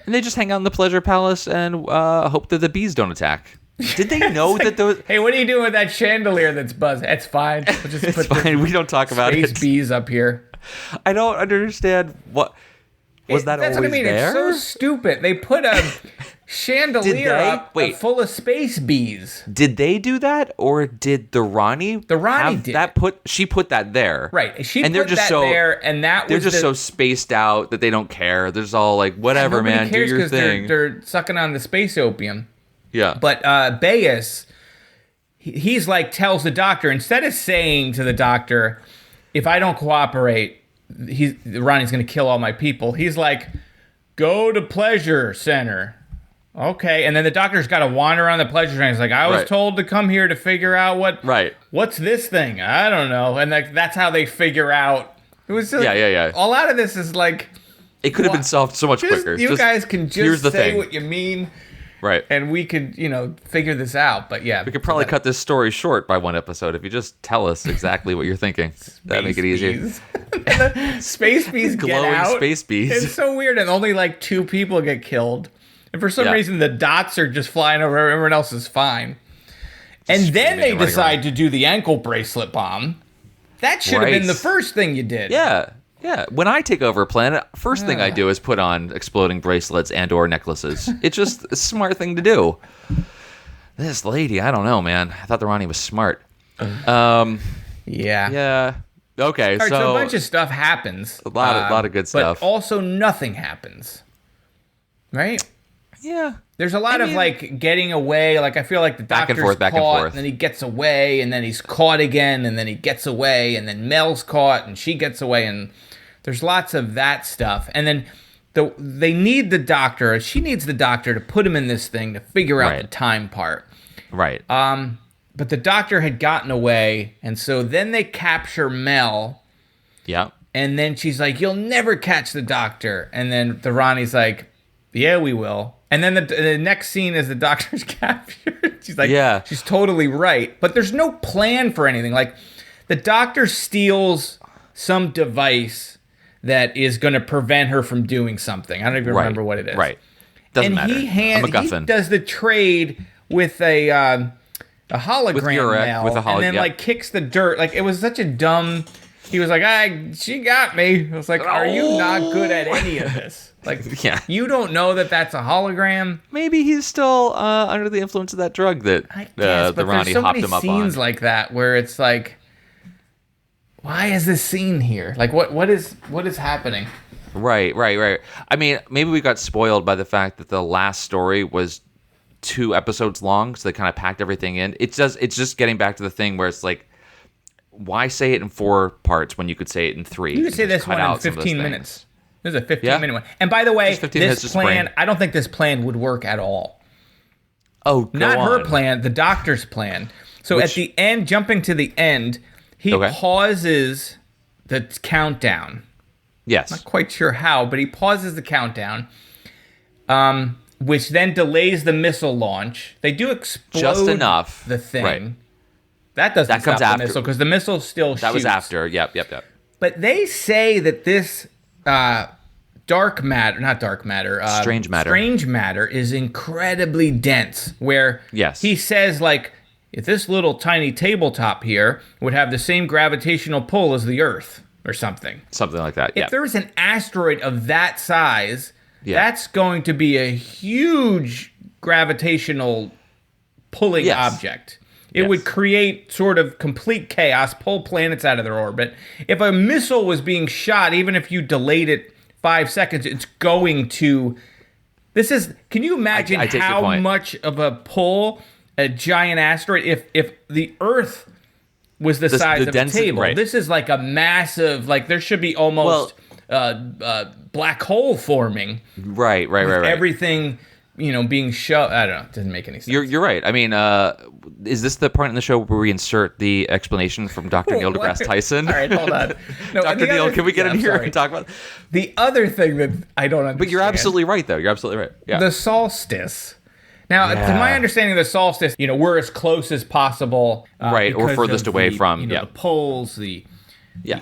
And they just hang out in the pleasure palace and hope that the bees don't attack. Did they know like, that those... Hey, what are you doing with that chandelier that's buzzing? It's fine. We'll just it's fine. We don't talk about space bees up here. I don't understand what... Was that that's always what I mean. there? It's so stupid. They put a chandelier up full of space bees. Did they do that, or did the Rani? The Rani did. She put that there. Right. They're just there, and they're just so spaced out that they don't care. They're just all like, whatever, man, do your thing. They're sucking on the space opium. Yeah. But Baeus, he's like, tells the doctor, instead of saying to the doctor, if I don't cooperate, Ronnie's going to kill all my people. He's like, go to pleasure center. Okay. And then the doctor's got to wander around the pleasure center. He's like, I was told to come here to figure out what's this thing? I don't know. And that's how they figure out. It was like, yeah. A lot of this is like, it could have been solved so much quicker. You guys can just say what you mean. Right. And we could, figure this out. But yeah. We could probably cut this story short by one episode if you just tell us exactly what you're thinking. That'd make it easier. Space bees get out. Glowing space bees. It's so weird. And only like 2 people get killed. And for some reason, the dots are just flying over. Everyone else is fine. And then they decide to do the ankle bracelet bomb. That should have been the first thing you did. Yeah. Yeah, when I take over a planet, first thing I do is put on exploding bracelets and or necklaces. It's just a smart thing to do. This lady, I don't know, man. I thought the Rani was smart. Yeah. Okay, all right, so a bunch of stuff happens. A lot of good stuff. But also nothing happens. Right? Yeah. There's a lot of like getting away. Like I feel like the doctor's back and forth. and then he gets away, and then he's caught again, and then he gets away, and then Mel's caught, and she gets away, and there's lots of that stuff. And then they need the doctor. She needs the doctor to put him in this thing to figure out the time part. Right. But the doctor had gotten away, and so then they capture Mel. Yeah. And then she's like, "You'll never catch the doctor." And then the Rani's like, "Yeah, we will." And then the next scene is the doctor's captured. She's like, she's totally right. But there's no plan for anything. Like, the doctor steals some device that is going to prevent her from doing something. I don't even remember what it is. Right. Doesn't matter. He does the trade with a hologram with a and then like kicks the dirt. Like it was such a dumb. He was like, she got me. I was like, are you not good at any of this? Like, you don't know that that's a hologram? Maybe he's still under the influence of that drug that the Rani hopped him up on. There's so many scenes like that where it's like, why is this scene here? Like, what is happening? Right. I mean, maybe we got spoiled by the fact that the last story was 2 episodes long, so they kind of packed everything in. It's just getting back to the thing where it's like, why say it in 4 parts when you could say it in 3? You could say this one in 15 minutes. This is a 15-minute one. And by the way, this plan, I don't think this plan would work at all. Oh, not her plan, the doctor's plan. So at the end, jumping to the end, he pauses the countdown. Yes. Not quite sure how, but he pauses the countdown, which then delays the missile launch. They do explode just enough the thing. Right. That doesn't stop the missile because the missile still shoots. That was after. Yep. But they say that this strange matter is incredibly dense. Where he says like, if this little tiny tabletop here would have the same gravitational pull as the Earth. Or something like that. If there was an asteroid of that size, that's going to be a huge gravitational pulling object. It would create sort of complete chaos, pull planets out of their orbit. If a missile was being shot, even if you delayed it 5 seconds, it's going to. Can you imagine how much of a pull a giant asteroid? If the Earth was the size of a table. Right. This is like a massive, like there should be almost black hole forming. Right. Everything, being shoved. I don't know. It doesn't make any sense. You're right. I mean, is this the part in the show where we insert the explanation from Dr. Neil deGrasse Tyson? All right, hold on. No, Dr. Neil, can we get in here and talk about the other thing that I don't understand? But you're absolutely right, though. You're absolutely right. Yeah. The solstice. Now, to my understanding of the solstice, we're as close as possible. Right, or furthest away from. The poles, the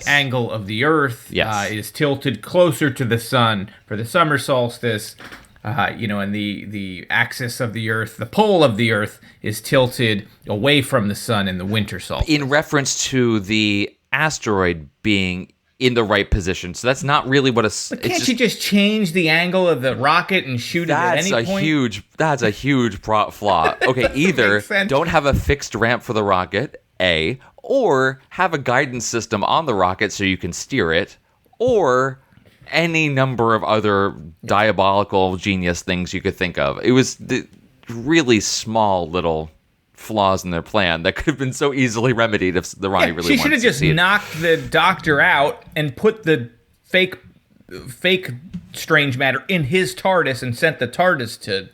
angle of the Earth is tilted closer to the sun for the summer solstice. And the axis of the Earth, the pole of the Earth is tilted away from the sun in the winter solstice. In reference to the asteroid being in the right position. So that's not really what a... But can't you just change the angle of the rocket and shoot it at any point? That's a huge flaw. Okay, either don't have a fixed ramp for the rocket, A, or have a guidance system on the rocket so you can steer it, or any number of other diabolical genius things you could think of. It was the really small little flaws in their plan that could have been so easily remedied if the Rani really wanted to. She should have just knocked the doctor out and put the fake strange matter in his TARDIS and sent the TARDIS to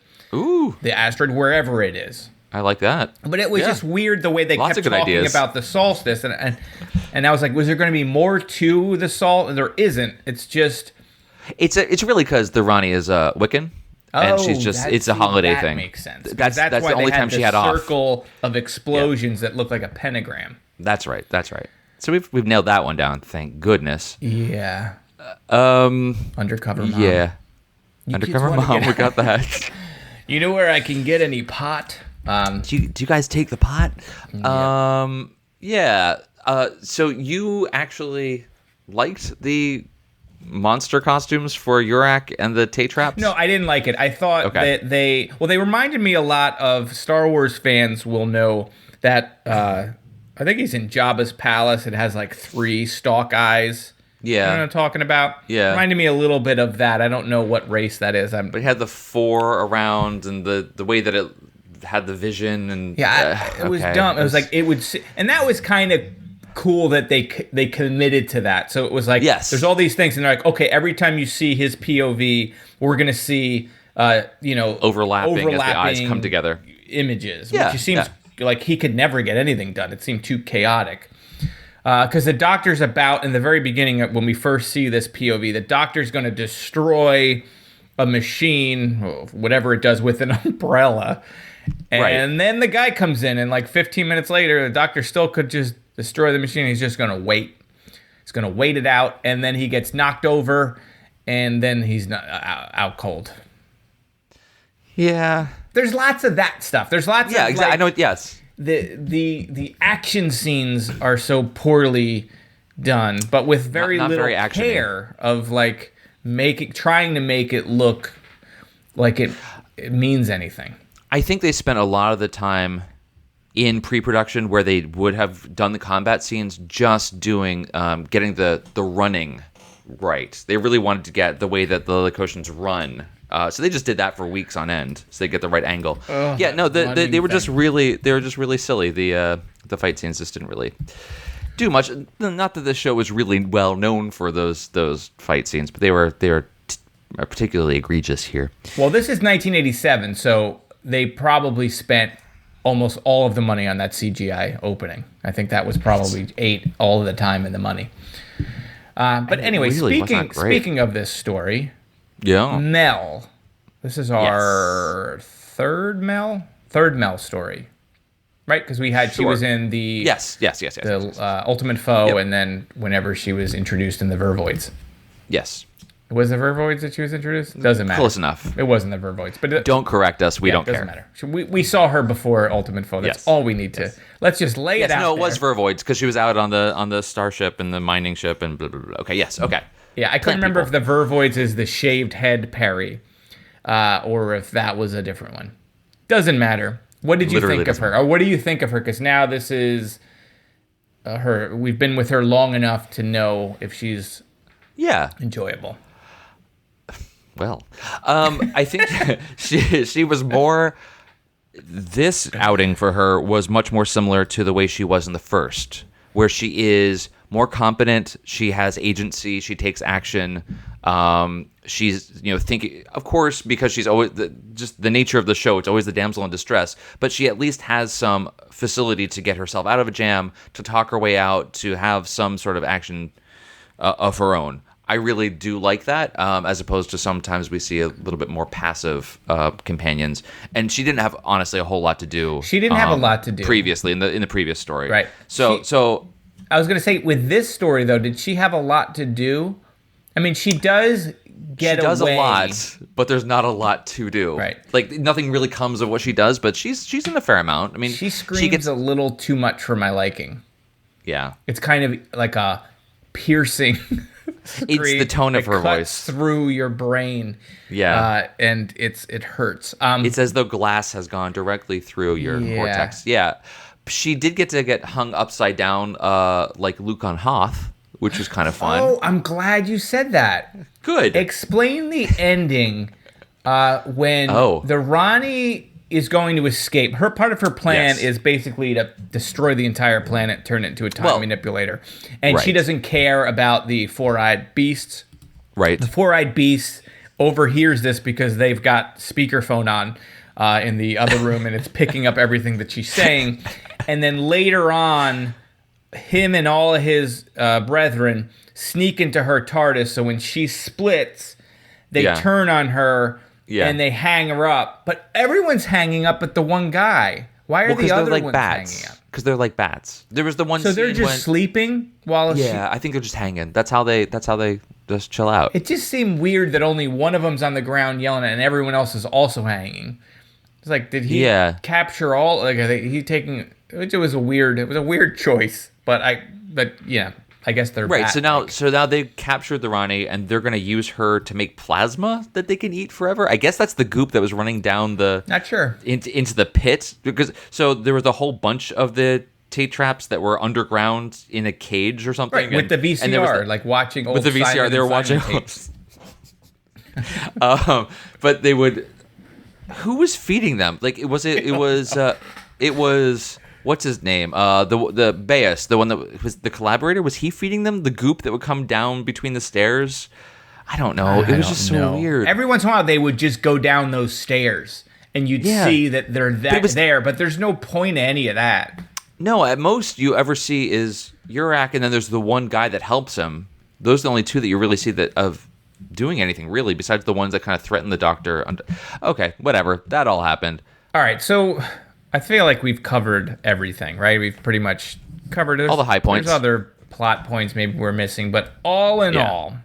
the asteroid wherever it is. I like that. But it was just weird the way they kept talking about the solstice, and I was like, was there going to be more to the solstice? There isn't. It's just it's really because the Rani is Wiccan. And she's it's a holiday thing. That makes sense. That's the only time she had off. Circle of explosions that look like a pentagram. That's right. So we've nailed that one down. Thank goodness. Yeah. Undercover mom. Yeah. Undercover mom. We got that. You know where I can get any pot? Do you guys take the pot? Yeah. So you actually liked the monster costumes for Urak and the Tay-Traps? No, I didn't like it. I thought that they reminded me a lot of Star Wars fans will know that I think he's in Jabba's palace. It has like 3 stalk eyes. Yeah. You know what I'm talking about? Yeah. Reminded me a little bit of that. I don't know what race that is. But it had the 4 around and the way that it had the vision and it was dumb. It was like it would, and that was kind of cool that they committed to that. So it was like, there's all these things, and they're like, okay, every time you see his POV, we're gonna see, overlapping as the eyes come together, images. Yeah, which seems like he could never get anything done. It seemed too chaotic. Because the doctor's about, in the very beginning, when we first see this POV, the doctor's going to destroy a machine, whatever it does, with an umbrella. And then the guy comes in, and like 15 minutes later, the doctor still could just destroy the machine. He's just going to wait. He's going to wait it out, and then he gets knocked over, and then he's not out cold. Yeah. There's lots of that stuff. There's lots of exactly. I know. Yes. The action scenes are so poorly done, but with very not little very care of like trying to make it look like it means anything. I think they spent a lot of the time in pre-production where they would have done the combat scenes just doing getting the running right. They really wanted to get the way that the Lakoshians run. So they just did that for weeks on end, so they get the right angle. They were just really silly. The fight scenes just didn't really do much. Not that the show was really well known for those fight scenes, but they were particularly egregious here. Well, this is 1987, so they probably spent almost all of the money on that CGI opening. I think that was probably ate all of the time and the money. But anyway, really speaking of this story, Mel. This is our third Mel story, right? Because she was in the Ultimate Foe, and then whenever she was introduced in the Vervoids. Yes. Was the Vervoids that she was introduced? Doesn't matter. Close enough. It wasn't the Vervoids, but don't correct us. We don't care. Doesn't matter. We saw her before Ultimate Foe. That's all we need to. Let's just lay it out. No, it was Vervoids because she was out on the starship and the mining ship and blah blah blah. Okay. Yes. Okay. Yeah, I couldn't remember if the Vervoids is the shaved head Perry, or if that was a different one. Doesn't matter. What did you think of her? Or what do you think of her? Because now this is her. We've been with her long enough to know if she's enjoyable. Well, I think she was more. This outing for her was much more similar to the way she was in the first, where she is more competent. She has agency. She takes action. She's thinking, of course, because she's always just the nature of the show. It's always the damsel in distress, but she at least has some facility to get herself out of a jam, to talk her way out, to have some sort of action of her own. I really do like that, as opposed to sometimes we see a little bit more passive companions. And she didn't have, honestly, a whole lot to do. She didn't have a lot to do previously in the previous story, right? So I was going to say, with this story though, did she have a lot to do? I mean, she does get away. She does a lot, but there's not a lot to do. Right. Like nothing really comes of what she does, but she's in a fair amount. I mean, she screams a little too much for my liking. Yeah, it's kind of like a piercing. It's the tone of her voice through your brain. Yeah, and it hurts. It's as though glass has gone directly through your cortex. Yeah, she did get to get hung upside down, like Luke on Hoth, which was kind of fun. Oh, I'm glad you said that. Good. Explain the ending when the Rani is going to escape. Her part of her plan is basically to destroy the entire planet, turn it into a time manipulator. And she doesn't care about the four-eyed beasts. Right. The four-eyed beast overhears this because they've got speakerphone on in the other room, and it's picking up everything that she's saying. And then later on, him and all of his brethren sneak into her TARDIS, so when she splits, they turn on her. Yeah. And they hang her up. But everyone's hanging up but the one guy. Why are the other ones hanging up? Because they're like bats. There was the one So they're just sleeping while I think they're just hanging. That's how they just chill out. It just seemed weird that only one of them's on the ground yelling and everyone else is also hanging. It's like, did he capture all? Like, he taking? It was a weird choice. But I guess they're right. So now they've captured the Rani, and they're going to use her to make plasma that they can eat forever. I guess that's the goop that was running down the into the pit, because there was a whole bunch of the Tate traps that were underground in a cage or something. Right, with the VCR, like watching old with the VCR. Simon they were watching. But they would. Who was feeding them? Like it was. What's his name? The Baeus, the one that was the collaborator. Was he feeding them the goop that would come down between the stairs? I don't know. It was just so weird. Every once in a while, they would just go down those stairs, and you'd see that they're there, but there's no point to any of that. No, at most you ever see is Yurak, and then there's the one guy that helps him. Those are the only two that you really see that of doing anything, really, besides the ones that kind of threaten the Doctor. Okay, whatever. That all happened. All right, so I feel like we've covered everything, right? We've pretty much covered all the high points. There's other plot points maybe we're missing, but all in all,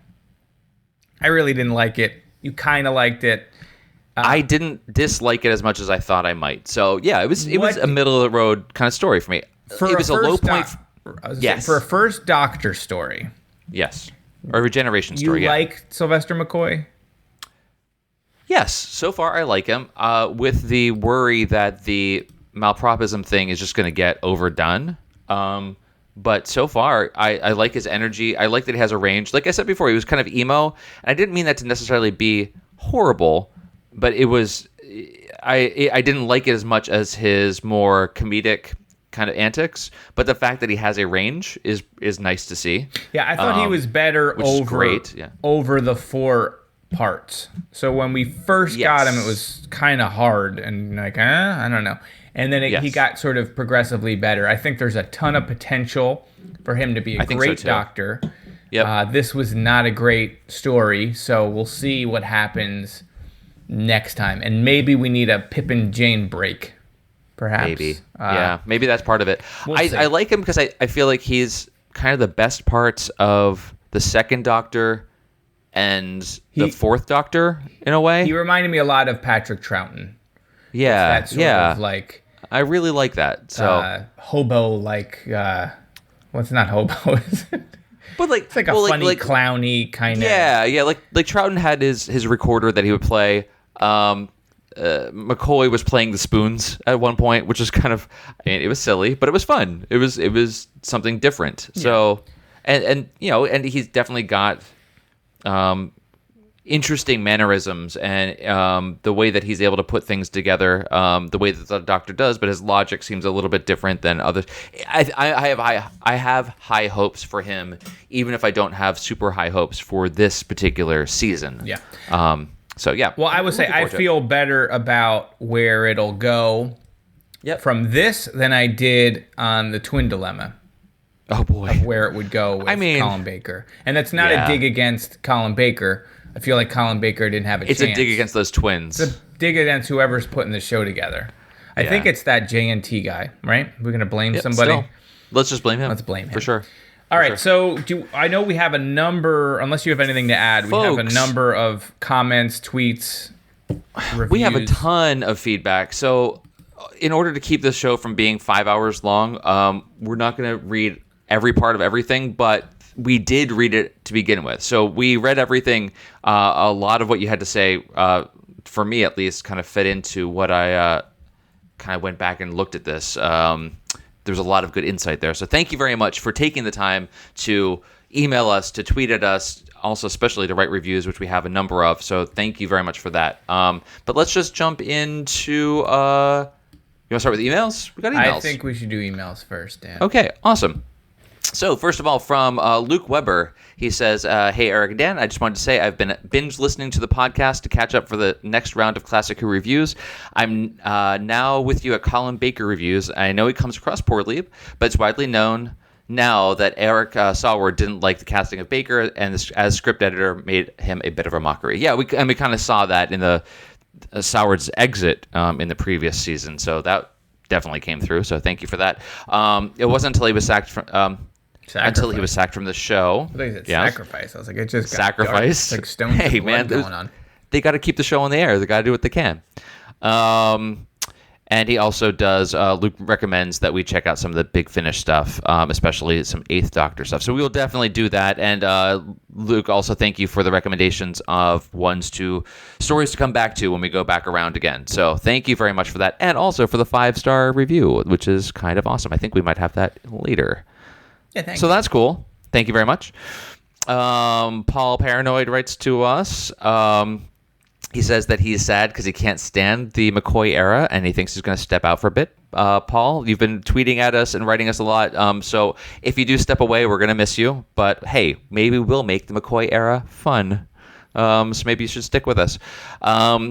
I really didn't like it. You kind of liked it. I didn't dislike it as much as I thought I might. So yeah, it was a middle of the road kind of story for me. It was a low point. Yes, for a first Doctor story. Yes, or a regeneration story. You like Sylvester McCoy? Yes, so far I like him. With the worry that the malapropism thing is just going to get overdone. But so far, I like his energy. I like that he has a range. Like I said before, he was kind of emo, and I didn't mean that to necessarily be horrible. But it was, I didn't like it as much as his more comedic kind of antics. But the fact that he has a range is nice to see. Yeah, I thought he was better over the 4 parts. So when we first got him, it was kind of hard and like, I don't know. And then he got sort of progressively better. I think there's a ton of potential for him to be a great Doctor. Yep. This was not a great story, so we'll see what happens next time, and maybe we need a Pip and Jane break, perhaps. Maybe, maybe that's part of it. I like him because I feel like he's kind of the best parts of the second Doctor and the fourth Doctor in a way. He reminded me a lot of Patrick Troughton. Yeah, that sort of like I really like that. So hobo, like what's not hobo? Is it? But like it's like a funny, clowny kind of. Yeah. Like Troughton had his recorder that he would play. McCoy was playing the spoons at one point, which is kind of, I mean, it was silly, but it was fun. It was something different. Yeah. So, and he's definitely got interesting mannerisms and the way that he's able to put things together, the way that the Doctor does, but his logic seems a little bit different than others. I have high hopes for him, even if I don't have super high hopes for this particular season. Yeah. So yeah. Well, I would say I feel better about where it'll go from this than I did on the Twin Dilemma. Oh boy. Of where it would go with Colin Baker. And that's not a dig against Colin Baker. I feel like Colin Baker didn't have a chance. It's a dig against those twins. It's a dig against whoever's putting the show together. I think it's that JNT guy, right? We're going to blame somebody? Still. Let's just blame him. Let's blame him. For sure. All right, so I know we have a number, unless you have anything to add, we have a number of comments, tweets, reviews. We have a ton of feedback. So in order to keep this show from being 5 hours long, we're not going to read every part of everything, but we did read it to begin with. So we read everything. A lot of what you had to say, for me at least, kind of fit into what I kind of went back and looked at this. There's a lot of good insight there. So thank you very much for taking the time to email us, to tweet at us, also especially to write reviews, which we have a number of. So thank you very much for that. But let's just jump into... you want to start with emails? We got emails. I think we should do emails first, Dan. Okay, awesome. So first of all, from Luke Weber, he says, hey, Eric and Dan, I just wanted to say I've been binge listening to the podcast to catch up for the next round of Classic Who reviews. I'm now with you at Colin Baker reviews. I know he comes across poorly, but it's widely known now that Eric Saward didn't like the casting of Baker, and as script editor made him a bit of a mockery. Yeah, we kind of saw that in the Saward's exit in the previous season, so that definitely came through. So thank you for that. It wasn't until he was sacked from... Until he was sacked from the show. I think it's sacrifice. I was like, it just got sacrifice. Dark. Like stones and blood going on. They got to keep the show on the air. They got to do what they can. And he also does. Luke recommends that we check out some of the Big Finish stuff, especially some Eighth Doctor stuff. So we will definitely do that. And Luke, also thank you for the recommendations of stories to come back to when we go back around again. So thank you very much for that, and also for the 5-star review, which is kind of awesome. I think we might have that later. Yeah, so that's cool. Thank you very much. Paul Paranoid writes to us. He says that he's sad because he can't stand the McCoy era, and he thinks he's going to step out for a bit. Paul, you've been tweeting at us and writing us a lot. So if you do step away, we're going to miss you. But hey, maybe we'll make the McCoy era fun. So maybe you should stick with us.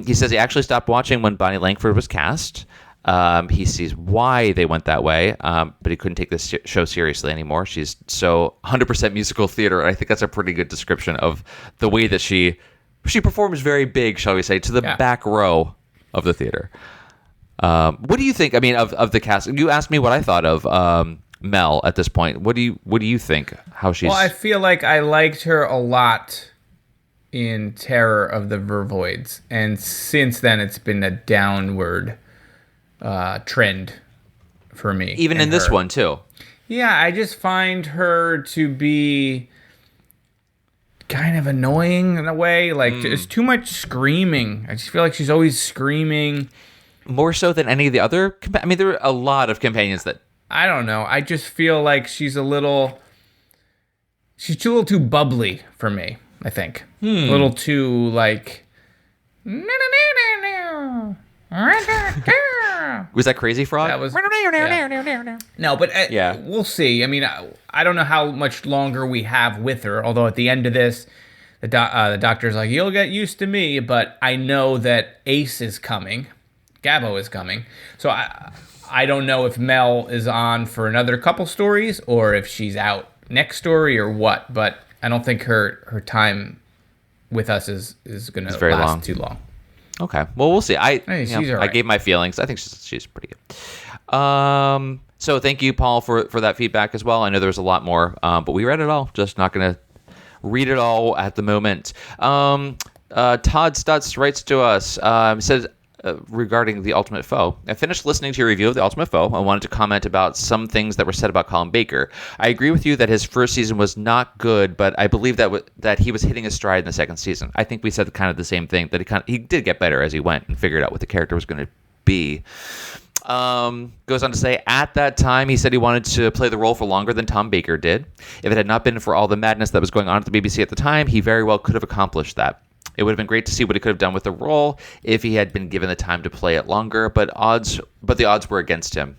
He says he actually stopped watching when Bonnie Langford was cast. He sees why they went that way, but he couldn't take this show seriously anymore. She's so 100% musical theater. I think that's a pretty good description of the way that she performs very big, shall we say, to the back row of the theater. What do you think? I mean, of the cast? You asked me what I thought of Mel at this point. What do you think? How she's? Well, I feel like I liked her a lot in Terror of the Vervoids, and since then it's been a downward trend for me. Even in this one too. Yeah, I just find her to be kind of annoying in a way. Like, it's too much screaming. I just feel like she's always screaming. More so than any of the other... I mean, there are a lot of companions that... I don't know. I just feel like she's a little too bubbly for me, I think. A little too, like... Was that Crazy Frog? That was... Yeah. No, but we'll see. I mean, I don't know how much longer we have with her, although at the end of this, the doctor's like, you'll get used to me, but I know that Ace is coming. Gabbo is coming. So I don't know if Mel is on for another couple stories or if she's out next story or what, but I don't think her time with us is going to last too long. Okay. Well, we'll see. I right. gave my feelings. I think she's pretty good. So thank you, Paul, for that feedback as well. I know there was a lot more, but we read it all. Just not going to read it all at the moment. Todd Stutz writes to us, says, regarding The Ultimate Foe. I finished listening to your review of The Ultimate Foe. I wanted to comment about some things that were said about Colin Baker. I agree with you that his first season was not good, but I believe that he was hitting his stride in the second season. I think we said kind of the same thing, that he did get better as he went and figured out what the character was going to be. Goes on to say, at that time, he said he wanted to play the role for longer than Tom Baker did. If it had not been for all the madness that was going on at the BBC at the time, he very well could have accomplished that. It would have been great to see what he could have done with the role if he had been given the time to play it longer, but the odds were against him.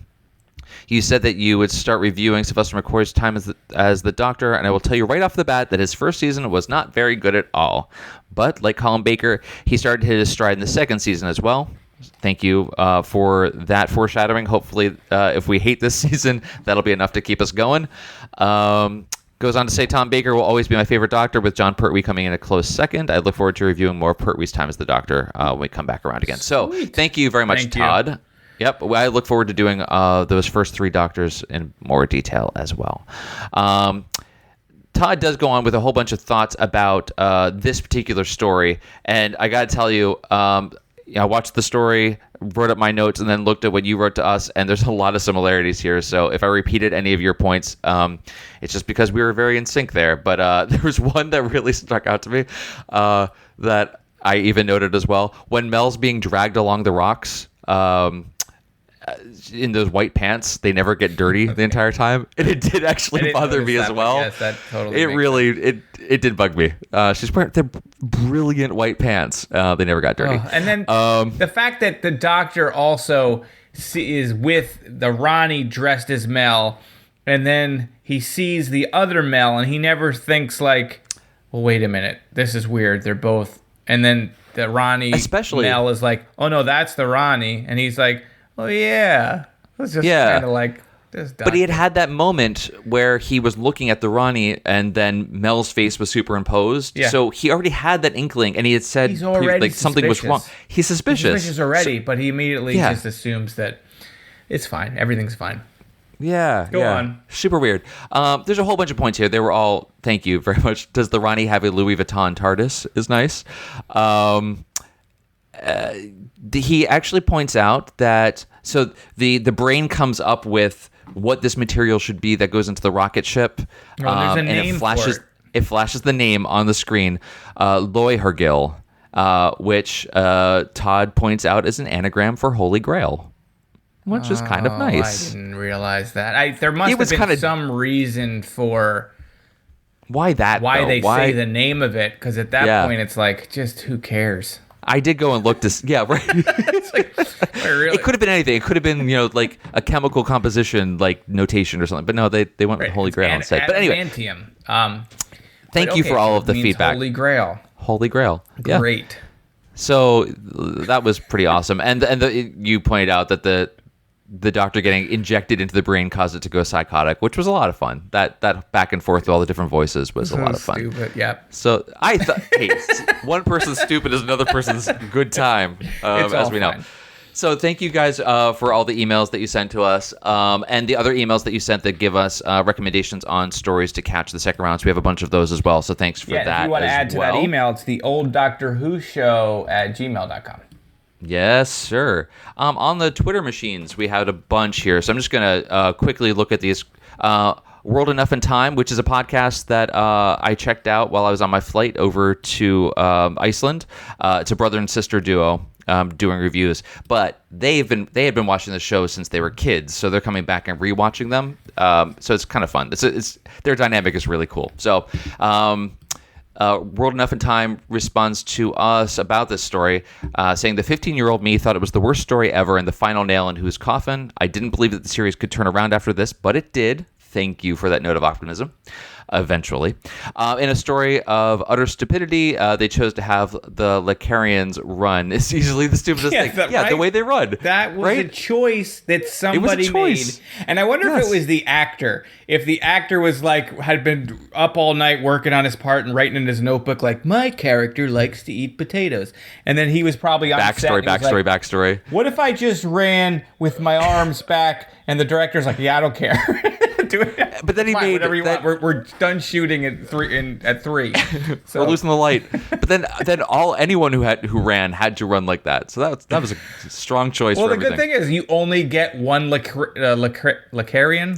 You said that you would start reviewing Sylvester McCoy's time as the Doctor, and I will tell you right off the bat that his first season was not very good at all. But, like Colin Baker, he started to hit his stride in the second season as well. Thank you for that foreshadowing. Hopefully, if we hate this season, that'll be enough to keep us going. Goes on to say, Tom Baker will always be my favorite Doctor, with John Pertwee coming in a close second. I look forward to reviewing more of Pertwee's time as the Doctor when we come back around again. So, thank you very much, Todd. Yep, I look forward to doing those first three Doctors in more detail as well. Todd does go on with a whole bunch of thoughts about this particular story, and I got to tell you, I watched the story, wrote up my notes, and then looked at what you wrote to us, and there's a lot of similarities here. So if I repeated any of your points, it's just because we were very in sync there. But there was one that really stuck out to me that I even noted as well. When Mel's being dragged along the rocks in those white pants, they never get dirty the entire time. And it did actually bother me as well. Yes, that totally it really sense. It did bug me. She's wearing the brilliant white pants. They never got dirty. And then the fact that the Doctor also is with the Rani dressed as Mel, and then he sees the other Mel, and he never thinks like, well, wait a minute, this is weird. They're both, and then the Rani Mel is like, oh no, that's the Rani, and he's like, oh yeah, it's just kind of like. But he had that moment where he was looking at the Rani, and then Mel's face was superimposed. Yeah. So he already had that inkling, and he had said he's already something was wrong. He's suspicious. He's suspicious already, but he immediately just assumes that it's fine. Everything's fine. Yeah. Go on. Super weird. There's a whole bunch of points here. They were all, thank you very much. Does the Rani have a Louis Vuitton TARDIS? Is nice. He actually points out that the brain comes up with what this material should be that goes into the rocket ship. There's a name for it. It flashes the name on the screen, Loihergil, which Todd points out is an anagram for Holy Grail, which is kind of nice. I didn't realize that. There must have been some reason for why they say the name of it, because at that point it's like, just who cares? I did go and look to... Yeah, right. It's like, really? It could have been anything. It could have been, like a chemical composition, like notation or something. But no, they went with Holy Grail instead. But anyway. Adamantium. Thank you for all of the feedback. Holy Grail. Holy Grail. Yeah. Great. So that was pretty awesome. And you pointed out that the Doctor getting injected into the brain caused it to go psychotic, which was a lot of fun. That back and forth with all the different voices was a lot of fun. Stupid, yeah. So I thought, hey, one person's stupid is another person's good time, as we know. So thank you guys for all the emails that you sent to us, and the other emails that you sent that give us recommendations on stories to catch the second round. So we have a bunch of those as well. So thanks for that. If you want to add to that email, it's the old Doctor Who show at gmail.com. Yes, sir. On the Twitter machines, we had a bunch here. So I'm just going to quickly look at these. World Enough in Time, which is a podcast that I checked out while I was on my flight over to Iceland. It's a brother and sister duo doing reviews, but they had been watching the show since they were kids, so they're coming back and rewatching them. So it's kind of fun. It's their dynamic is really cool. So. World Enough in Time responds to us about this story, saying the 15-year-old me thought it was the worst story ever and the final nail in Who's coffin. I didn't believe that the series could turn around after this, but it did. Thank you for that note of optimism. Eventually. In a story of utter stupidity, they chose to have the Lecarians run. It's usually the stupidest thing. Right? The way they run. That was a choice that somebody made. And I wonder if it was the actor. If the actor was had been up all night working on his part and writing in his notebook, my character likes to eat potatoes. And then he was probably on set. Backstory. What if I just ran with my arms back and the director's like, yeah, I don't care. Do it. But then he made whatever you want. We're done shooting at three. So. We're losing the light. But then anyone who ran had to run like that. So that was a strong choice. Well, for the good thing is you only get one Lecarian.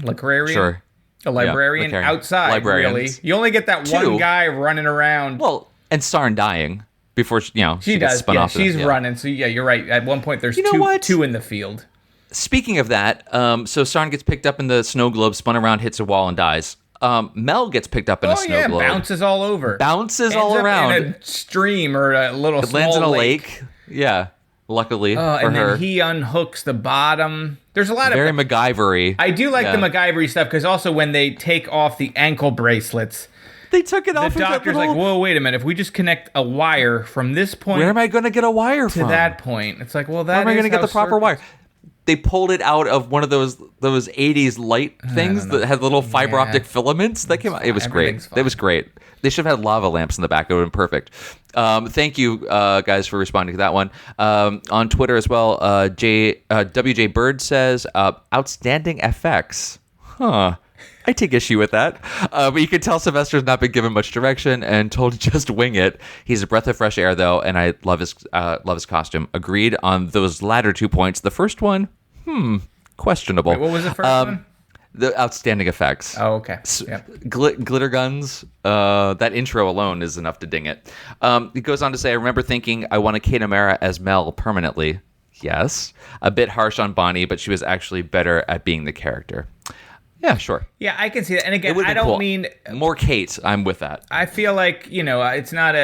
Sure. A librarian outside. Really, you only get that one guy running around. Well, and Sarn dying before she gets spun off. She's running. So you're right. At one point, there's two in the field. Speaking of that, so Sarn gets picked up in the snow globe, spun around, hits a wall, and dies. Mel gets picked up in a snow globe. Bounces all over. Ends all around. In a stream or a little small lands in a lake. Yeah, luckily for and her. Then he unhooks the bottom. There's a lot very of... MacGyver-y. I do like the MacGyver-y stuff, because also when they take off the ankle bracelets... They took it off. The doctor's like, whoa, wait a minute. If we just connect a wire from this point... Where am I going to get a wire from? To that point. It's like, well, that Where am I going to get the proper wire? They pulled it out of one of those 80s light things that had little fiber optic filaments that came out. It was great. It was great. They should have had lava lamps in the back. It would have been perfect. Thank you, guys, for responding to that one. On Twitter as well, WJ Bird says, outstanding FX. Huh. I take issue with that. But you can tell Sylvester's not been given much direction and told to just wing it. He's a breath of fresh air, though, and I love his costume. Agreed on those latter 2 points. The first one, questionable. Wait, what was the first one? The outstanding effects. Oh, okay. Yep. Glitter guns. That intro alone is enough to ding it. He goes on to say, I remember thinking I wanted Kate O'Mara as Mel permanently. Yes. A bit harsh on Bonnie, but she was actually better at being the character. Yeah, sure. Yeah, I can see that. And again, I don't mean... More Kate, I'm with that. I feel like, it's not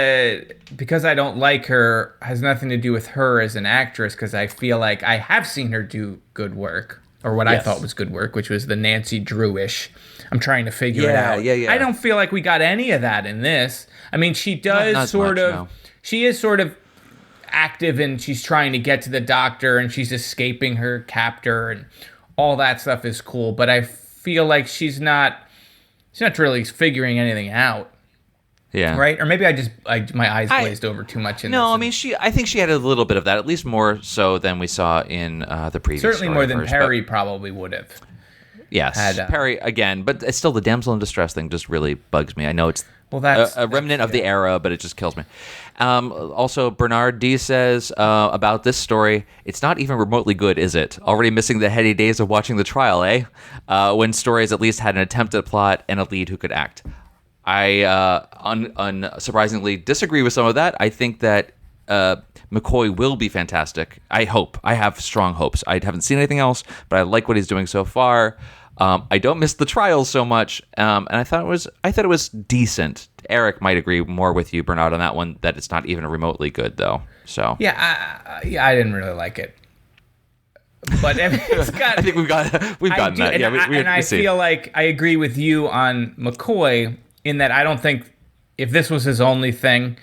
because I don't like her, has nothing to do with her as an actress, because I feel like I have seen her do good work, or what I thought was good work, which was the Nancy Drew-ish. I'm trying to figure it out. Yeah. I don't feel like we got any of that in this. I mean, she does she is sort of active, and she's trying to get to the doctor, and she's escaping her captor, and all that stuff is cool, but I feel like she's not really figuring anything out. Yeah. Right? Or maybe my eyes glazed over too much in this. No, I mean, I think she had a little bit of that, at least more so than we saw in the previous certainly more than hers, Perry probably would have. Yes, Perry again, but it's still the damsel in distress thing just really bugs me. I know it's that's a remnant of the era, but it just kills me. Also, Bernard D says about this story, it's not even remotely good, is it? Already missing the heady days of watching the trial, eh? When stories at least had an attempt at plot and a lead who could act. I unsurprisingly disagree with some of that. I think that McCoy will be fantastic. I hope. I have strong hopes. I haven't seen anything else, but I like what he's doing so far. I don't miss the trials so much, and I thought it was decent. Eric might agree more with you, Bernard, on that one. That it's not even remotely good, though. So I didn't really like it, but it's got. I think we've gotten that. I feel like I agree with you on McCoy in that I don't think if this was his only thing,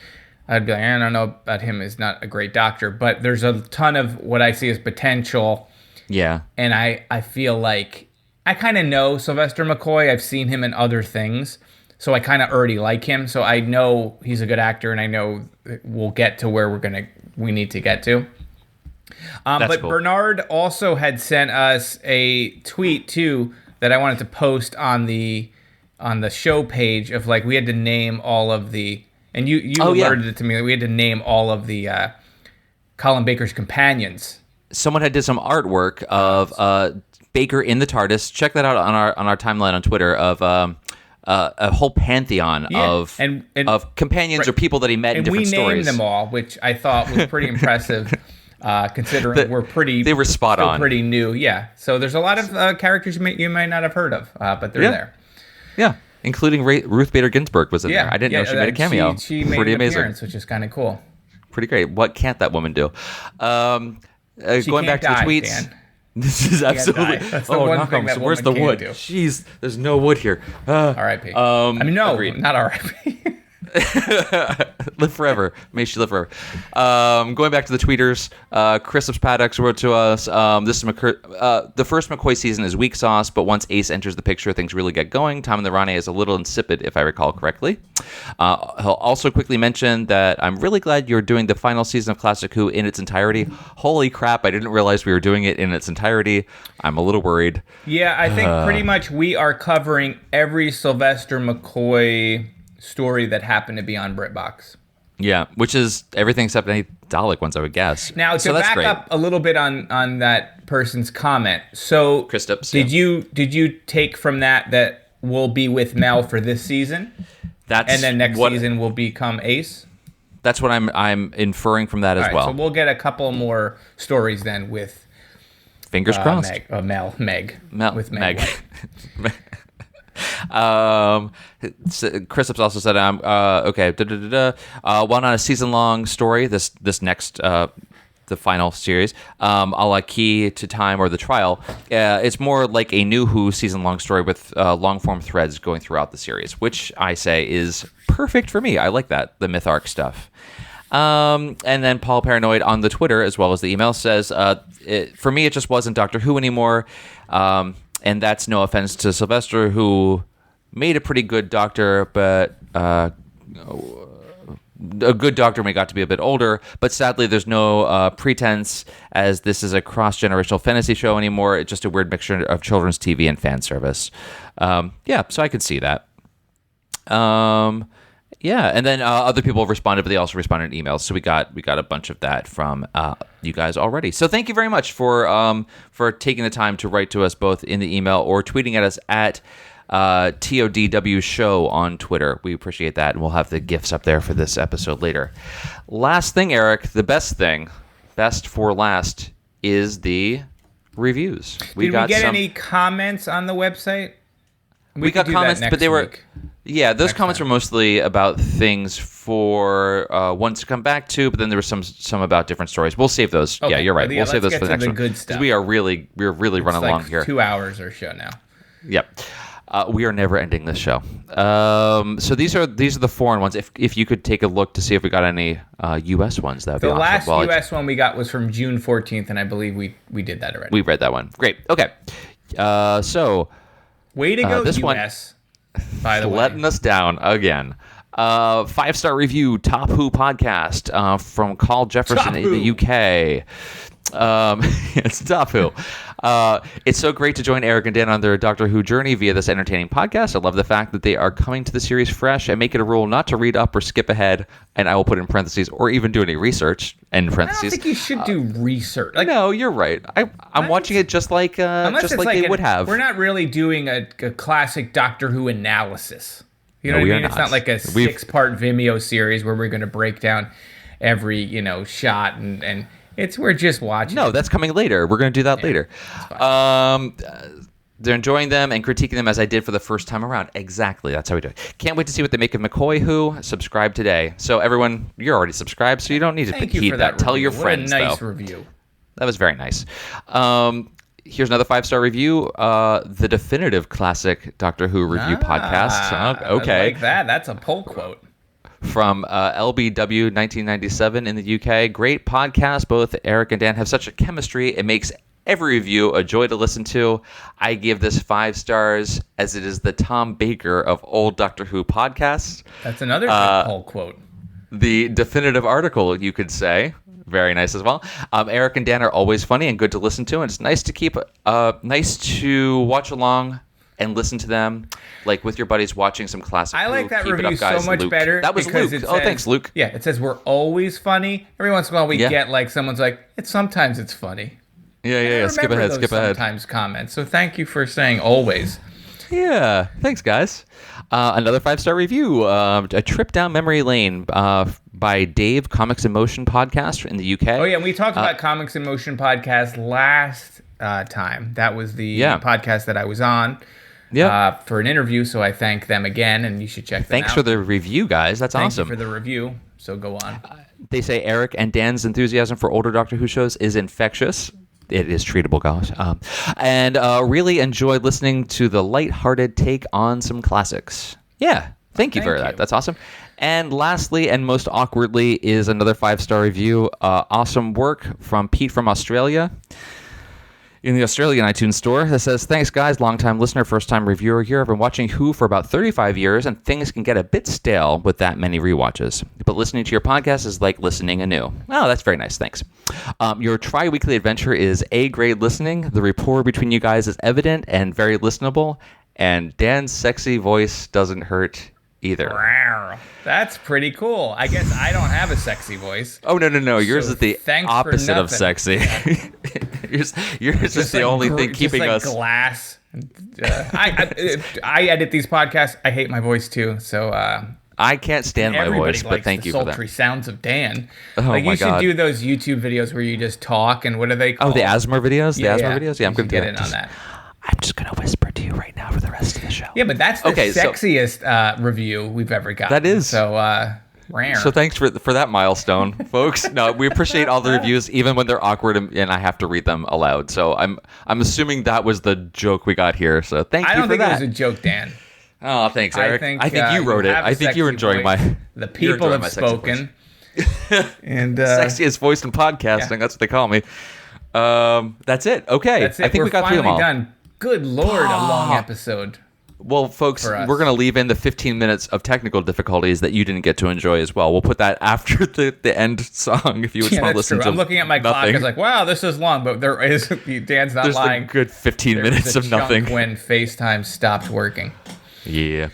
I'd be like, I don't know about him. He's not a great doctor, but there's a ton of what I see as potential. Yeah, and I feel like. I kind of know Sylvester McCoy. I've seen him in other things, so I kind of already like him. So I know he's a good actor, and I know we'll get to where we need to get to. But cool. Bernard also had sent us a tweet too that I wanted to post on the show page of like we had to name all of the, and you alerted it to me that we had to name all of the Colin Baker's companions. Someone had did some artwork of Baker in the TARDIS. Check that out on our timeline on Twitter of a whole pantheon of companions or people that he met in different stories. And we named them all, which I thought was pretty impressive, considering they were spot on, pretty new. Yeah, so there's a lot of characters you might not have heard of, but they're there. Yeah, including Ruth Bader Ginsburg was in there. I didn't know she made a cameo. She made an appearance, which is kind of cool. Pretty great. What can't that woman do? Going back to the tweets. Dan. This is absolutely. That's the one thing that where's the wood? Do. Jeez, there's no wood here. R.I.P. I mean, no, agreed. Not R.I.P. Live forever. May she live forever. Going back to the tweeters, Chris Paddocks wrote to us, this is the first McCoy season is weak sauce, but once Ace enters the picture, things really get going. Tom and the Rani is a little insipid, if I recall correctly. He'll also quickly mention that I'm really glad you're doing the final season of Classic Who in its entirety. Holy crap, I didn't realize we were doing it in its entirety. I'm a little worried. Yeah, I think pretty much we are covering every Sylvester McCoy story that happened to be on BritBox. Yeah, which is everything except any Dalek ones, I would guess. Now, to back up a little bit on that person's comment, so Kristaps, did you take from that we'll be with Mel for this season, and then next season will become Ace? That's what I'm inferring from that as well. So we'll get a couple more stories then with fingers crossed. Meg with Meg. Chris also said, okay, one on a season-long story, this next, the final series, a la Key to Time or The Trial. It's more like a New Who season-long story with long-form threads going throughout the series, which I say is perfect for me. I like that, the myth arc stuff. And then Paul Paranoid on the Twitter, as well as the email, says, for me, it just wasn't Doctor Who anymore. And that's no offense to Sylvester, who made a pretty good Doctor, but a good Doctor when he got to be a bit older. But sadly, there's no pretense, as this is a cross-generational fantasy show anymore. It's just a weird mixture of children's TV and fan service. Yeah, so I could see that. Yeah, and then other people responded, but they also responded in emails. So we got a bunch of that from you guys already. So thank you very much for taking the time to write to us both in the email or tweeting at us at TODW Show on Twitter. We appreciate that, and we'll have the GIFs up there for this episode later. Last thing, Eric, the best for last, is the reviews. Did we get any comments on the website? We got comments, but they were... Yeah, those comments were mostly about things for ones to come back to, but then there were some about different stories. We'll save those. Okay. Yeah, you're right. We'll save those for the next one. Good stuff. We're really running along here. 2 hours or so now. Yep. We are never ending this show. So these are the foreign ones. If you could take a look to see if we got any U.S. ones, that would be awesome. The last U.S. one we got was from June 14th, and I believe we did that already. We read that one. Great. Okay. So way to go, this U.S. By the way, letting us down again. 5-star review, Top Who podcast from Carl Jefferson in the UK. It's Top Who. It's so great to join Eric and Dan on their Doctor Who journey via this entertaining podcast. I love the fact that they are coming to the series fresh and make it a rule not to read up or skip ahead. And I will put in parentheses or even do any reresearch in parentheses. I don't think you should do research. No, you're right. I'm watching it just like they would have. We're not really doing a classic Doctor Who analysis. You know what I mean? It's not like a 6-part Vimeo series where we're going to break down every shot and we're just watching. No, that's coming later. We're going to do that later. They're enjoying them and critiquing them as I did for the first time around. Exactly. That's how we do it. Can't wait to see what they make of McCoy Who. Subscribe today. So everyone, you're already subscribed, so you don't need to heed that. Tell your friends, what a nice review. That was very nice. Here's another 5-star review. The definitive classic Doctor Who review podcast. Okay. I like that. That's a poll quote. From LBW 1997 in the UK. Great podcast. Both Eric and Dan have such a chemistry. It makes every review a joy to listen to. I give this 5 stars as it is the Tom Baker of old Doctor Who podcasts. That's another good poll quote. The definitive article, you could say. Very nice as well. Eric and Dan are always funny and good to listen to, and it's nice to watch along and listen to them, like with your buddies watching some classic. I like that Keep review it up, guys. so much Luke. better. That was Luke. Says, Thanks, Luke. Yeah, it says we're always funny. Every once in a while we get like someone's like, sometimes it's funny. Yeah. Skip ahead. Sometimes comments. So thank you for saying always. Yeah, thanks, guys. Another 5-star review, A Trip Down Memory Lane by Dave, Comics in Motion podcast in the UK. Oh, yeah, we talked about Comics in Motion podcast last time. That was the podcast that I was on for an interview, so I thank them again, and you should check them out. Thanks for the review, guys. That's awesome. Thank you for the review, so go on. They say Eric and Dan's enthusiasm for older Doctor Who shows is infectious. It is treatable, guys. And really enjoyed listening to the lighthearted take on some classics. Yeah, thank you for that. That's awesome. And lastly, and most awkwardly, is another 5-star review. Awesome work from Pete from Australia in the Australian iTunes store that says, thanks, guys. Long-time listener, first-time reviewer here. I've been watching Who for about 35 years, and things can get a bit stale with that many rewatches. But listening to your podcast is like listening anew. Oh, that's very nice. Thanks. Your tri-weekly adventure is A-grade listening. The rapport between you guys is evident and very listenable. And Dan's sexy voice doesn't hurt either. Wow. That's pretty cool. I guess I don't have a sexy voice. Oh, no. Yours is the opposite of sexy. Yeah. yours is the only thing keeping like us. Glass. I edit these podcasts. I hate my voice too. So I can't stand my voice, but thank you for that. Sultry sounds of Dan. Oh like my you God. should do those YouTube videos where you just talk and what are they called? Oh, the ASMR videos? Yeah, videos? Yeah, I'm going to get in on that. I'm just going to whisper to you right now for the rest of the show. Yeah, but that's the sexiest review we've ever gotten. That is. So, rare. So thanks for that milestone, folks. No, we appreciate all the reviews, even when they're awkward and I have to read them aloud. So I'm assuming that was the joke we got here. So thank you for that. I don't think it was a joke, Dan. Oh, thanks, Eric. I think you wrote it. I think you're enjoying the people have spoken. And sexiest voice in podcasting. Yeah. That's what they call me. That's it. Okay. That's it. I think we got through them all. Done. Good Lord, a long episode. Well, folks, we're going to leave in the 15 minutes of technical difficulties that you didn't get to enjoy as well. We'll put that after the end song if you just want to listen to I'm looking at my clock. I was like, wow, this is long, but there is, Dan's not lying. There's a good 15 minutes of nothing. When FaceTime stopped working. Yeah.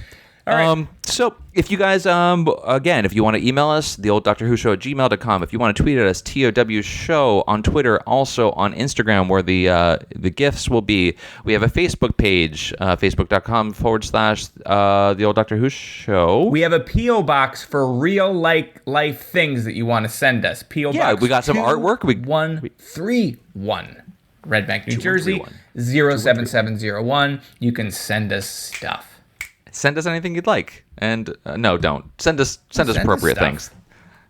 All right. So if you guys, again, if you want to email us, theolddoctorwhoshow@gmail.com. If you want to tweet at us, TOW Show on Twitter, also on Instagram, where the GIFs will be. We have a Facebook page, facebook.com/The Old Doctor Who Show. We have a P.O. box for real life things that you want to send us. P.O. box. Yeah, we got some artwork. 131 Red Bank, New Jersey, 07701. You can send us stuff. Send us anything you'd like, and no, don't send us appropriate things.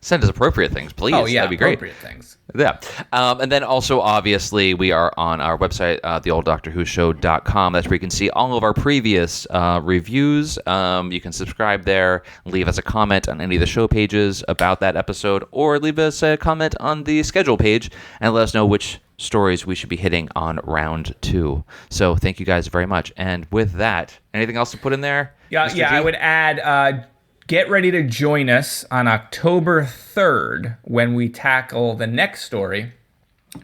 Send us appropriate things, please. Oh yeah, that'd be great. Appropriate things. Yeah, and then also obviously we are on our website, theolddoctorwhoshow.com. That's where you can see all of our previous reviews. You can subscribe there, leave us a comment on any of the show pages about that episode, or leave us a comment on the schedule page and let us know which stories we should be hitting on round 2. So thank you guys very much. And with that, anything else to put in there? Yeah, Mr. G? I would add, get ready to join us on October 3rd when we tackle the next story,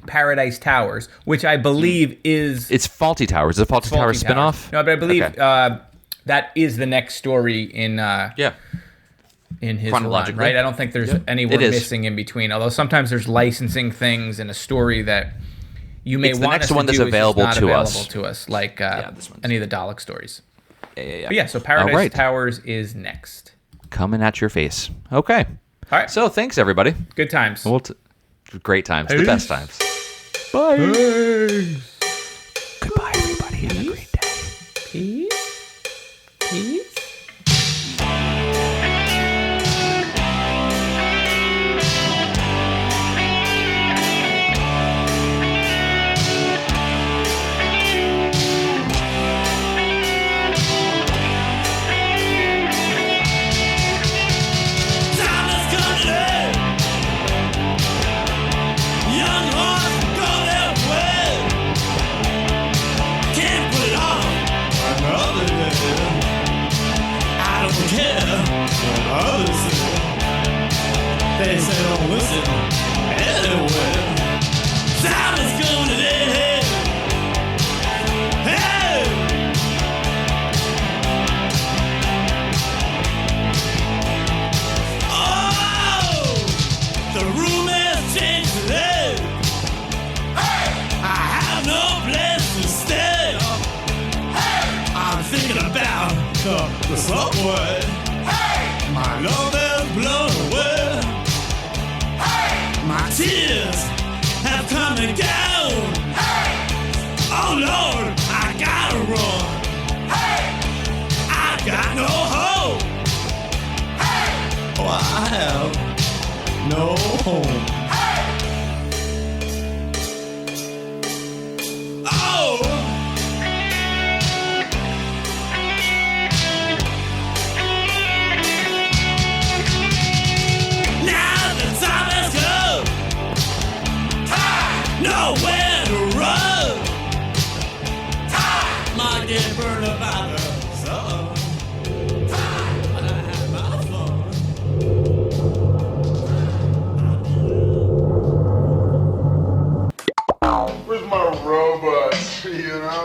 Paradise Towers, which I believe is... It's Faulty Towers. Is it Faulty Towers spinoff? No, but I believe that is the next story in his run, right? I don't think there's anywhere missing in between, although sometimes there's licensing things in a story that you may want us to do. It's the next one that's available to us, like any of the Dalek stories. Yeah. But yeah, so Paradise Towers is next. Coming at your face. Okay. All right. So thanks, everybody. Good times. Great times. The best times. Bye. Goodbye, everybody. Have a great day. Peace. They say don't listen. Anyway, time is going to end. Hey! Oh! The room has changed today. Hey! I have no place to stay. Hey! I'm thinking about the subway. Hey! My love is blown away. Hey! My tears have come and gone. Hey! Oh Lord, I gotta run. Hey! I got no hope. Hey! Oh, I have no home. Hey! Oh! Nowhere to run. Time. Might get burned up by the sun. Time. But I had my fun. Where's my robot? You know?